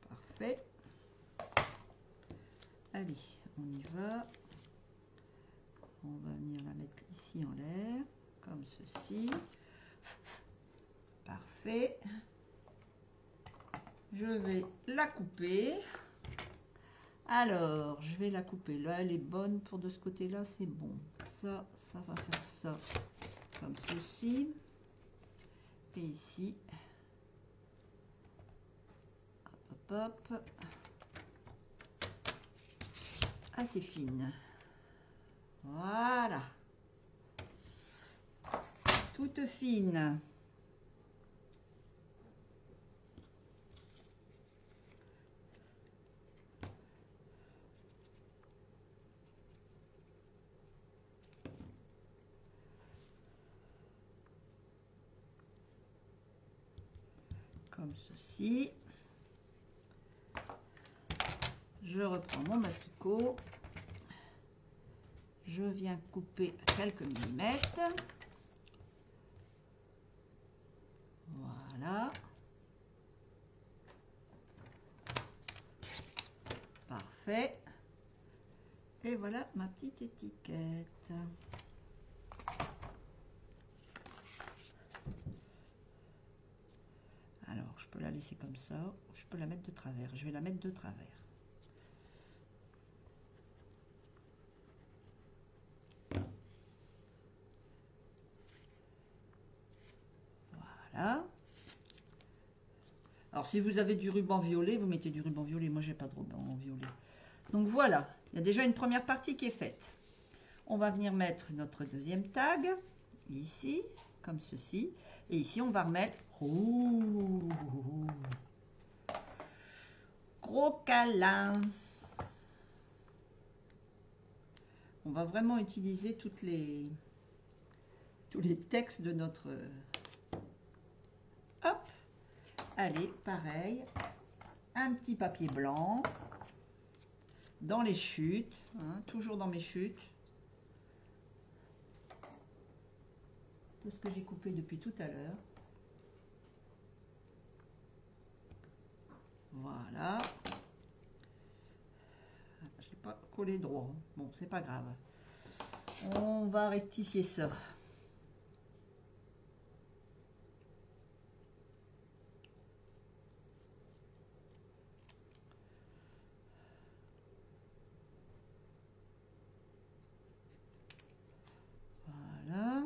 Parfait. Allez, on y va. On va venir la mettre ici en l'air, comme ceci. Parfait. Je vais la couper. Alors, je vais la couper. Là, elle est bonne pour de ce côté-là, c'est bon. Ça va faire ça comme ceci. Et ici, hop, hop, hop. Assez fine. Voilà. Toute fine. Comme ceci. Je reprends mon massicot. Je viens couper quelques millimètres. Voilà. Parfait. Et voilà ma petite étiquette. Alors, je peux la laisser comme ça, ou je peux la mettre de travers. Je vais la mettre de travers. Voilà. Alors, si vous avez du ruban violet, vous mettez du ruban violet. Moi, j'ai pas de ruban violet. Donc, voilà. Il y a déjà une première partie qui est faite. On va venir mettre notre deuxième tag, ici, comme ceci. Et ici, on va remettre... Ouh, gros câlin. On va vraiment utiliser tous les textes de notre... Hop. Allez, pareil. Un petit papier blanc. Dans les chutes. Hein, toujours dans mes chutes. de ce que j'ai coupé depuis tout à l'heure. Voilà. Je n'ai pas collé droit. Bon, c'est pas grave. On va rectifier ça. Voilà.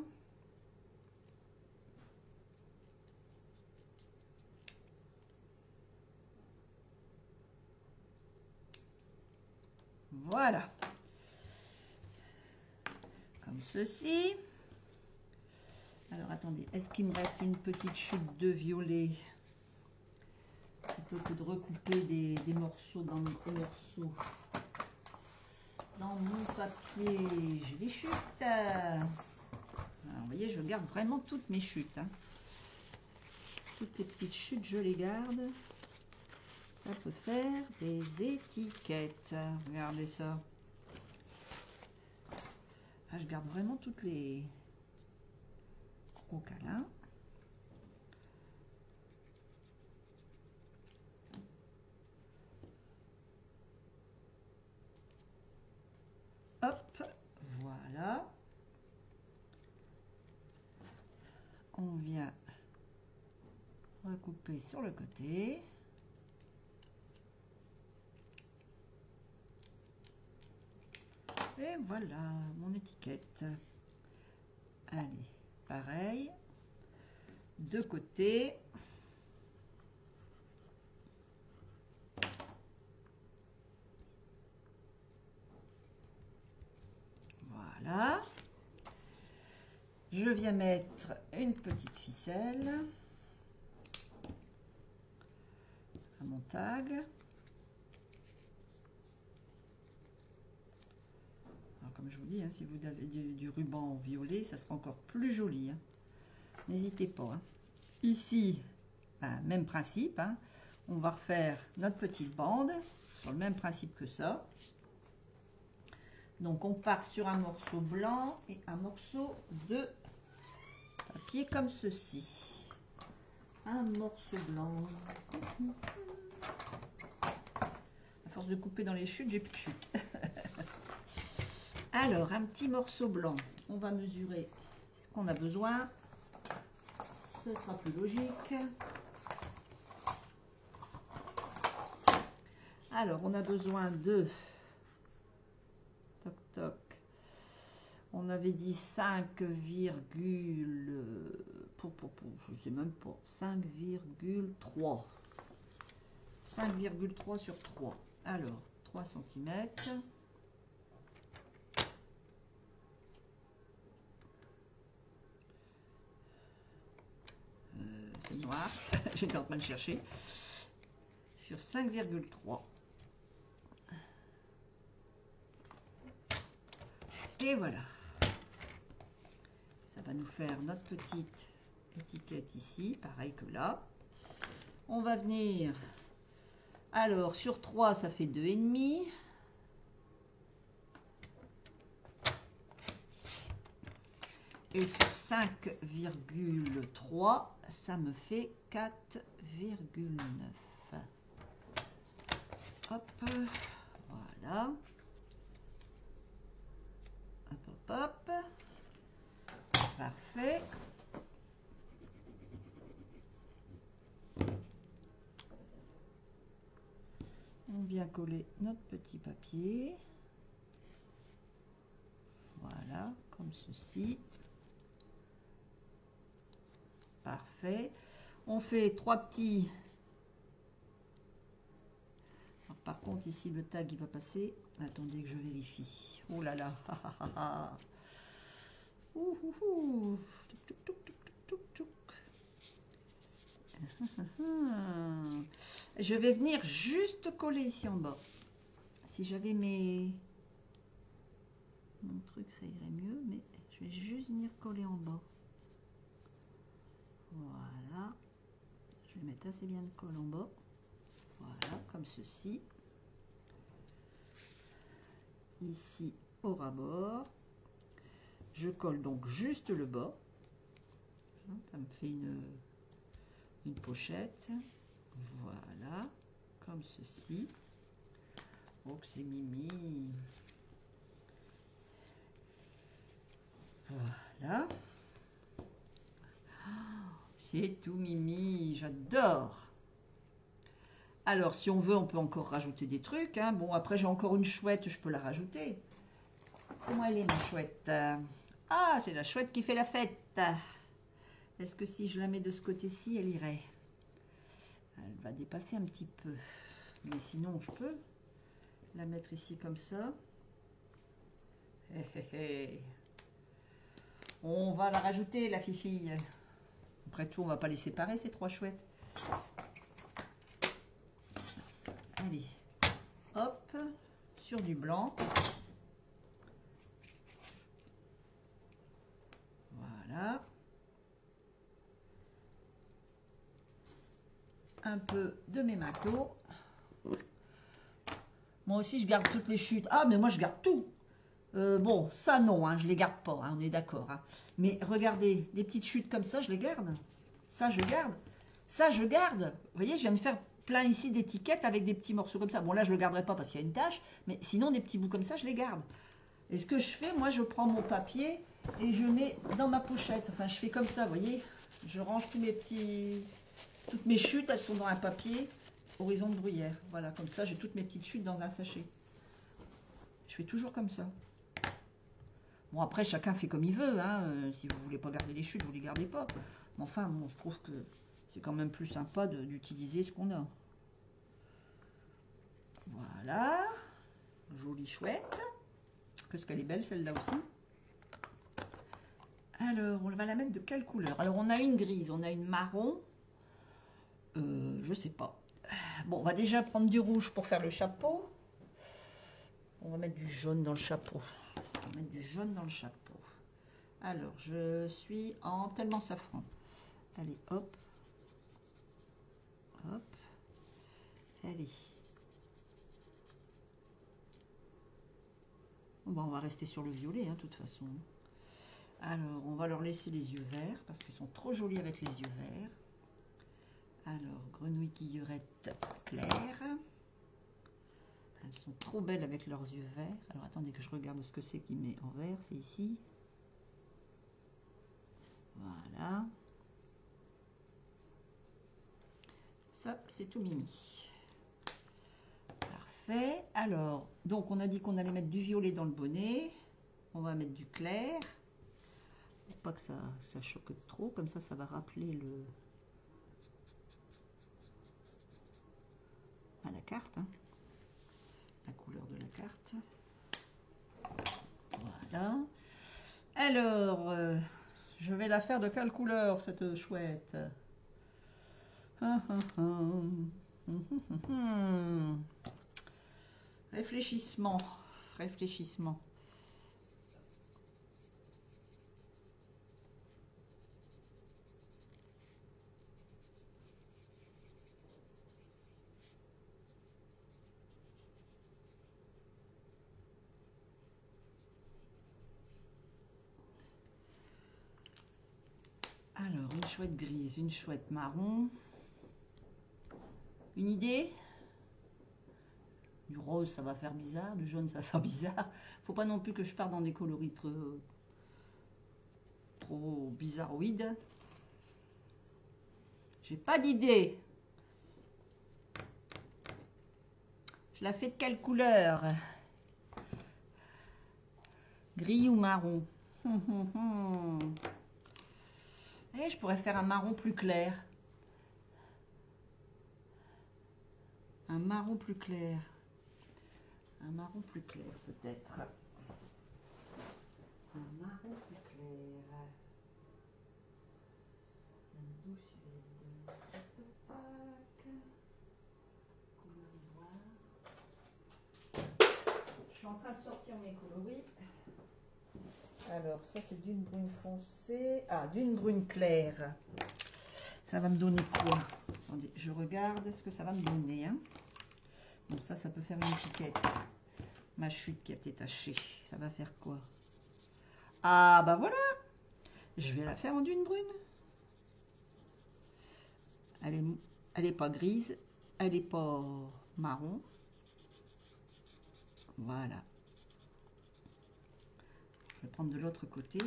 Voilà. Comme ceci. Alors attendez, est-ce qu'il me reste une petite chute de violet plutôt que de recouper des morceaux dans mon papier? J'ai des chutes. Alors, vous voyez, je garde vraiment toutes mes chutes. Hein. Toutes les petites chutes, je les garde. Ça peut faire des étiquettes. Regardez ça. Ah, je garde vraiment toutes les gros câlins. Hop, voilà. On vient recouper sur le côté. Et voilà mon étiquette. Allez, pareil. De côté. Voilà. Je viens mettre une petite ficelle à mon tag. Alors, comme je vous dis, hein, si vous avez du ruban violet, ça sera encore plus joli. Hein. N'hésitez pas. Hein. Ici, ben, même principe. Hein. On va refaire notre petite bande sur le même principe que ça. Donc, on part sur un morceau blanc et un morceau de papier comme ceci. Un morceau blanc. À force de couper dans les chutes, j'ai plus de chutes. Alors, un petit morceau blanc. On va mesurer ce qu'on a besoin. Ce sera plus logique. Alors, on a besoin de... Toc, toc. On avait dit 5, je sais même pas, 5,3. 5,3 sur 3. Alors, 3 cm. C'est noir. J'étais en train de chercher. Sur 5,3. Et voilà. Ça va nous faire notre petite étiquette ici, pareil que là. On va venir... Alors, sur 3, ça fait 2,5. Et sur 5,3, ça me fait 4,9. Hop, voilà. Hop, hop, hop. Parfait. On vient coller notre petit papier. Voilà, comme ceci. Parfait. On fait 3 petits. Alors, par contre, ici, le tag, il va passer. Attendez que je vérifie. Oh là là. Je vais venir juste coller ici en bas. Si j'avais mon truc, ça irait mieux, mais je vais juste venir coller en bas. Voilà. Je vais mettre assez bien de colle en bas. Voilà, comme ceci. Ici, au ras-bord. Je colle donc juste le bas. Ça me fait une pochette. Voilà, comme ceci. Oh, que c'est mimi. Voilà. C'est tout mimi, j'adore. Alors, si on veut, on peut encore rajouter des trucs. Hein. Bon, après, j'ai encore une chouette, je peux la rajouter. Comment elle est, ma chouette? Ah, c'est la chouette qui fait la fête. Est-ce que si je la mets de ce côté-ci, elle irait? Elle va dépasser un petit peu. Mais sinon, je peux la mettre ici comme ça. Hé, hé, hé. On va la rajouter, la fifille. Après tout, on va pas les séparer, ces trois chouettes. Allez, hop, sur du blanc. Voilà. Un peu de mes matos. Moi aussi, je garde toutes les chutes. Ah, mais moi, je garde tout. Bon, ça, non, hein, je les garde pas, hein, on est d'accord. Hein. Mais regardez, des petites chutes comme ça, je les garde. Ça, je garde. Ça, je garde. Vous voyez, je viens de faire plein ici d'étiquettes avec des petits morceaux comme ça. Bon, là, je ne le garderai pas parce qu'il y a une tache. Mais sinon, des petits bouts comme ça, je les garde. Et ce que je fais, moi, je prends mon papier et je mets dans ma pochette. Enfin, je fais comme ça, vous voyez. Je range tous mes petits... Toutes mes chutes, elles sont dans un papier horizon de bruyère. Voilà, comme ça, j'ai toutes mes petites chutes dans un sachet. Je fais toujours comme ça. Bon, après, chacun fait comme il veut. Hein. Si vous ne voulez pas garder les chutes, vous ne les gardez pas. Mais enfin, bon, je trouve que c'est quand même plus sympa d'utiliser ce qu'on a. Voilà. Jolie chouette. Qu'est-ce qu'elle est belle, celle-là aussi. Alors, on va la mettre de quelle couleur? Alors, on a une grise, on a une marron. Je sais pas. Bon, on va déjà prendre du rouge pour faire le chapeau. On va mettre du jaune dans le chapeau. On va mettre du jaune dans le chapeau. Alors, je suis en tellement safran. Allez, hop. Hop. Allez. Bon, on va rester sur le violet, hein, de toute façon. Alors, on va leur laisser les yeux verts, parce qu'ils sont trop jolis avec les yeux verts. Alors, grenouille guillerette claire. Elles sont trop belles avec leurs yeux verts. Alors, attendez que je regarde ce que c'est qui met en vert. C'est ici. Voilà. Ça, c'est tout mimi. Parfait. Alors, donc, on a dit qu'on allait mettre du violet dans le bonnet. On va mettre du clair. Pour pas que ça choque trop. Comme ça, ça va rappeler le... à la carte. Hein. La couleur de la carte. Voilà. Alors, je vais la faire de quelle couleur, cette chouette? Réfléchissement. Réfléchissement. Alors, une chouette grise, une chouette marron. Une idée? Du rose, ça va faire bizarre. Du jaune, ça va faire bizarre. Faut pas non plus que je parte dans des coloris trop bizarroïdes. J'ai pas d'idée. Je la fais de quelle couleur? Gris ou marron? Et je pourrais faire un marron plus clair. Un marron plus clair. Un marron plus clair, peut-être. Un marron plus clair. Un doux suède. Couleur ivoire. Je suis en train de sortir mes coloris. Alors, ça, c'est d'une brune foncée. Ah, d'une brune claire. Ça va me donner quoi? Attendez, je regarde ce que ça va me donner. Hein. Donc ça peut faire une étiquette. Ma chute qui a été tachée. Ça va faire quoi? Ah, bah voilà. Je vais la faire en d'une brune. Elle est pas grise, elle est pas marron. Voilà. Je vais prendre de l'autre côté.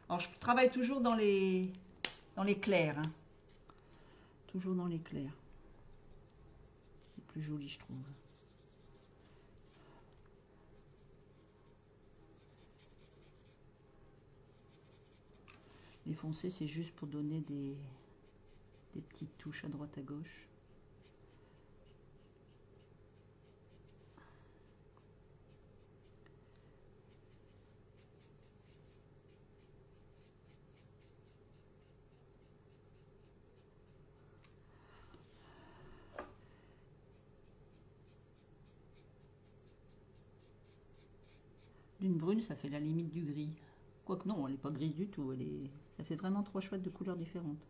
Alors, je travaille toujours dans les clairs. Hein. Toujours dans les clairs. C'est plus joli, je trouve. Les foncés, c'est juste pour donner des petites touches à droite à gauche. D'une brune, ça fait la limite du gris. Quoique non, elle n'est pas grise du tout. Ça fait vraiment 3 chouettes de couleurs différentes.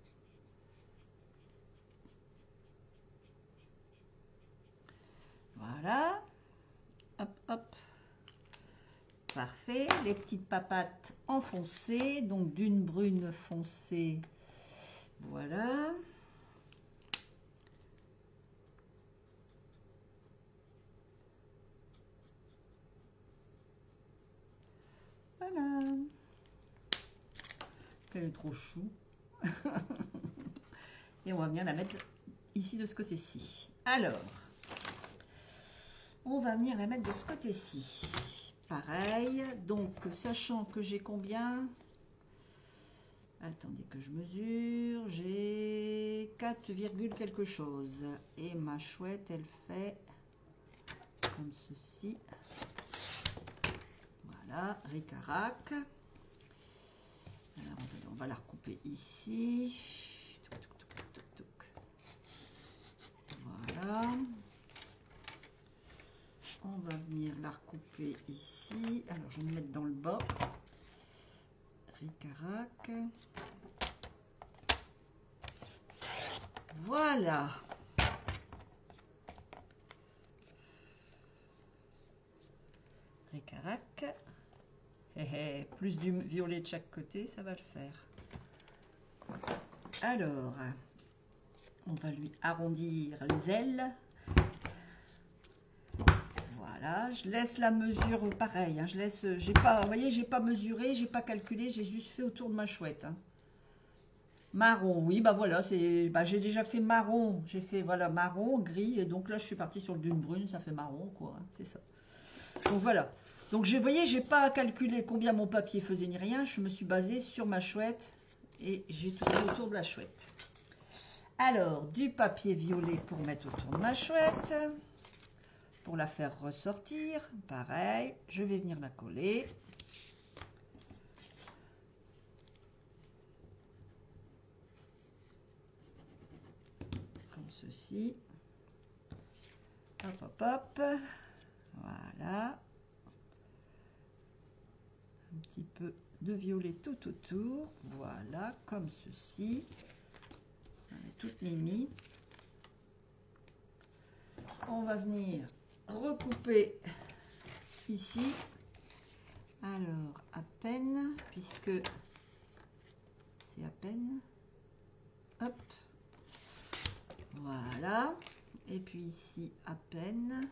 Voilà. Hop, hop. Parfait. Les petites papates enfoncées. Donc d'une brune foncée. Voilà. Voilà. Elle est trop chou. Et on va venir la mettre ici de ce côté-ci. Alors, on va venir la mettre de ce côté-ci. Pareil. Donc, sachant que j'ai combien? Attendez que je mesure. J'ai 4, quelque chose. Et ma chouette, elle fait comme ceci. Voilà, ricarac. Alors, on va la recouper ici. Voilà. On va venir la recouper ici. Alors, je vais me mettre dans le bas. Ricarac. Voilà. Ricarac. Plus du violet de chaque côté, ça va le faire. Alors, on va lui arrondir les ailes. Voilà, je laisse la mesure pareil. Hein, je laisse, j'ai pas, vous voyez, j'ai pas mesuré, j'ai pas calculé, j'ai juste fait autour de ma chouette. Hein. Marron, oui, bah voilà, c'est, bah, j'ai déjà fait marron, j'ai fait voilà marron, gris, et donc là je suis partie sur le dune brune, ça fait marron quoi, hein, c'est ça. Donc voilà. Donc vous voyez, j'ai pas calculé combien mon papier faisait ni rien, je me suis basée sur ma chouette et j'ai tourné autour de la chouette. Alors, du papier violet pour mettre autour de ma chouette. Pour la faire ressortir, pareil, je vais venir la coller. Comme ceci. Hop, hop, hop. Voilà. Un petit peu de violet tout autour. Voilà, comme ceci. Elle est toute mimi. On va venir recouper ici. Alors, à peine, puisque c'est à peine. Hop. Voilà. Et puis ici, à peine.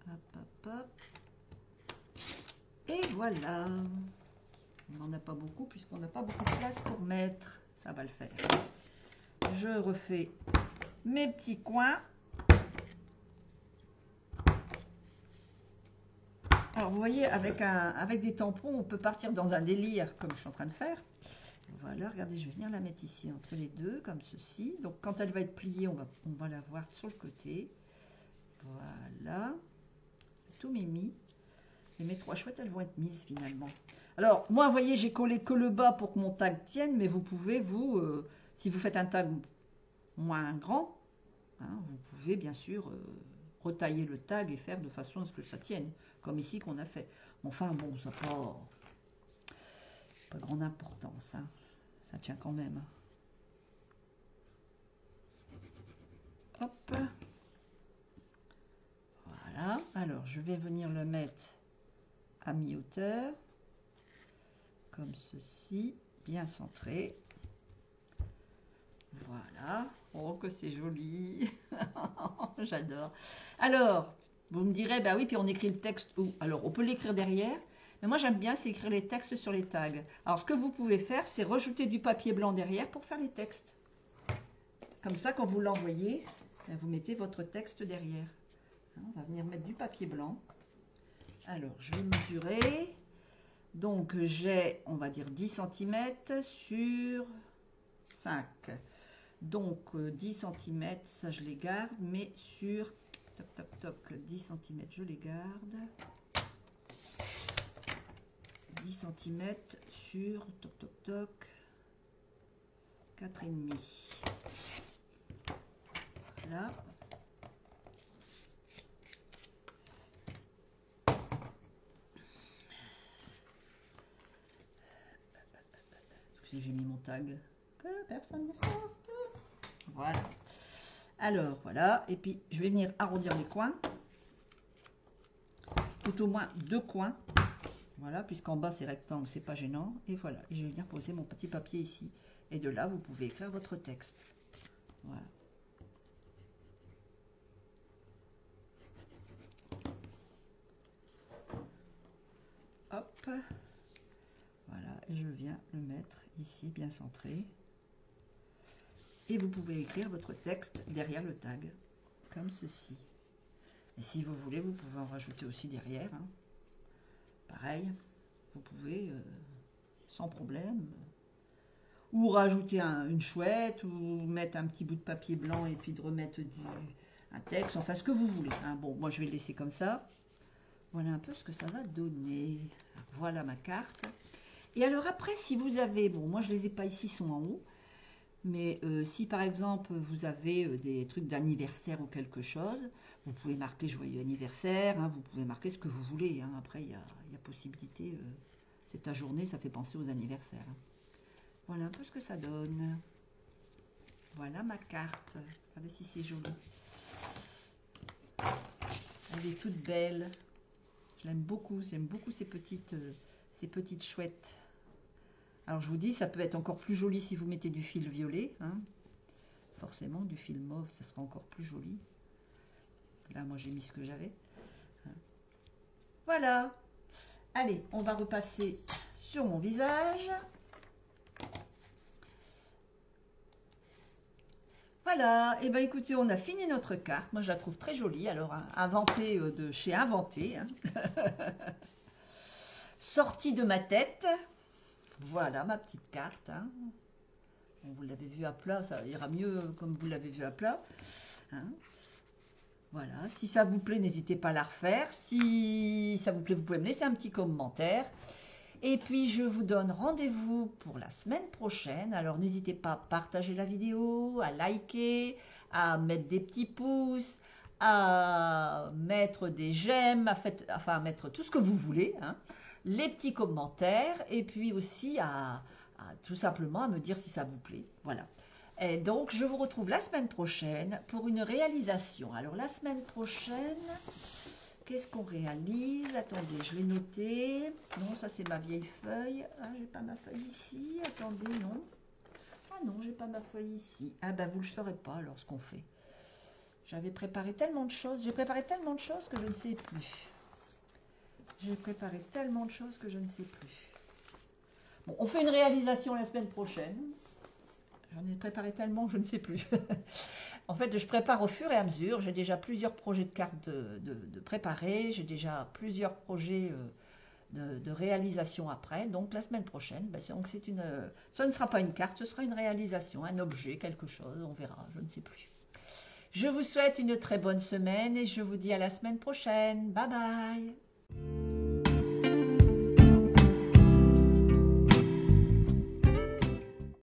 Hop, hop, hop. Et voilà. On n'en a pas beaucoup, puisqu'on n'a pas beaucoup de place pour mettre. Ça va le faire. Je refais mes petits coins. Alors, vous voyez, avec des tampons, on peut partir dans un délire, comme je suis en train de faire. Voilà, regardez, je vais venir la mettre ici, entre les deux, comme ceci. Donc, quand elle va être pliée, on va la voir sur le côté. Voilà. Tout mimi. Et mes 3 chouettes, elles vont être mises, finalement. Alors, moi, vous voyez, j'ai collé que le bas pour que mon tag tienne, mais vous pouvez, si vous faites un tag moins grand, hein, vous pouvez, bien sûr... retailler le tag et faire de façon à ce que ça tienne, comme ici qu'on a fait. Enfin bon, ça n'a pas grande importance, hein. Ça tient quand même. Hop. Voilà, alors je vais venir le mettre à mi-hauteur, comme ceci, bien centré. Voilà. Oh, que c'est joli. J'adore. Alors, vous me direz, bah oui, puis on écrit le texte où? Alors, on peut l'écrire derrière. Mais moi, j'aime bien, c'est écrire les textes sur les tags. Alors, ce que vous pouvez faire, c'est rajouter du papier blanc derrière pour faire les textes. Comme ça, quand vous l'envoyez, vous mettez votre texte derrière. On va venir mettre du papier blanc. Alors, je vais mesurer. Donc, j'ai, on va dire, 10 cm sur 5. Donc, 10 cm, ça, je les garde. Mais sur, toc, toc, toc, 10 cm, je les garde. 10 cm sur, toc, toc, toc, 4,5. Là. J'ai mis mon tag, que personne ne sorte. Voilà. Alors, voilà. Et puis, je vais venir arrondir les coins. Tout au moins 2 coins. Voilà, puisqu'en bas, c'est rectangle, c'est pas gênant. Et voilà. Et je vais venir poser mon petit papier ici. Et de là, vous pouvez écrire votre texte. Voilà. Hop. Voilà. Et je viens le mettre ici, bien centré. Et vous pouvez écrire votre texte derrière le tag, comme ceci. Et si vous voulez, vous pouvez en rajouter aussi derrière. Hein. Pareil, vous pouvez sans problème. Ou rajouter une chouette, ou mettre un petit bout de papier blanc et puis de remettre un texte, enfin ce que vous voulez. Hein. Bon, moi je vais le laisser comme ça. Voilà un peu ce que ça va donner. Voilà ma carte. Et alors après, si vous avez, bon moi je les ai pas ici, ils sont en haut. Mais si par exemple vous avez des trucs d'anniversaire ou quelque chose, vous pouvez marquer joyeux anniversaire, hein, vous pouvez marquer ce que vous voulez. Hein. Après, il y a possibilité, c'est ta journée, ça fait penser aux anniversaires. Hein. Voilà un peu ce que ça donne. Voilà ma carte. Regardez si c'est joli. Elle est toute belle. Je l'aime beaucoup. J'aime beaucoup ces petites chouettes. Alors, je vous dis, ça peut être encore plus joli si vous mettez du fil violet. Hein. Forcément, du fil mauve, ça sera encore plus joli. Là, moi, j'ai mis ce que j'avais. Hein. Voilà. Allez, on va repasser sur mon visage. Voilà. Et bien, écoutez, on a fini notre carte. Moi, je la trouve très jolie. Alors, hein, inventée de chez Inventé. Hein. Sortie de ma tête. Voilà ma petite carte. Hein. Bon, vous l'avez vu à plat, ça ira mieux comme vous l'avez vu à plat. Hein. Voilà, si ça vous plaît, n'hésitez pas à la refaire. Si ça vous plaît, vous pouvez me laisser un petit commentaire. Et puis, je vous donne rendez-vous pour la semaine prochaine. Alors, n'hésitez pas à partager la vidéo, à liker, à mettre des petits pouces, à mettre des j'aime, à mettre tout ce que vous voulez. Hein. Les petits commentaires et puis aussi à tout simplement à me dire si ça vous plaît. Voilà. Et donc, je vous retrouve la semaine prochaine pour une réalisation. Alors, la semaine prochaine, qu'est-ce qu'on réalise? Attendez, je l'ai noté. Non, ça, c'est ma vieille feuille. Ah, j'ai pas ma feuille ici. Attendez, non. Ah non, j'ai pas ma feuille ici. Ah ben, vous ne le saurez pas alors ce qu'on fait. J'avais préparé tellement de choses. J'ai préparé tellement de choses que je ne sais plus. J'ai préparé tellement de choses que je ne sais plus. Bon, on fait une réalisation la semaine prochaine. J'en ai préparé tellement que je ne sais plus. En fait, je prépare au fur et à mesure. J'ai déjà plusieurs projets de cartes de préparer. J'ai déjà plusieurs projets de réalisation après. Donc, la semaine prochaine, ben, ce ne sera pas une carte, ce sera une réalisation, un objet, quelque chose. On verra, je ne sais plus. Je vous souhaite une très bonne semaine et je vous dis à la semaine prochaine. Bye bye.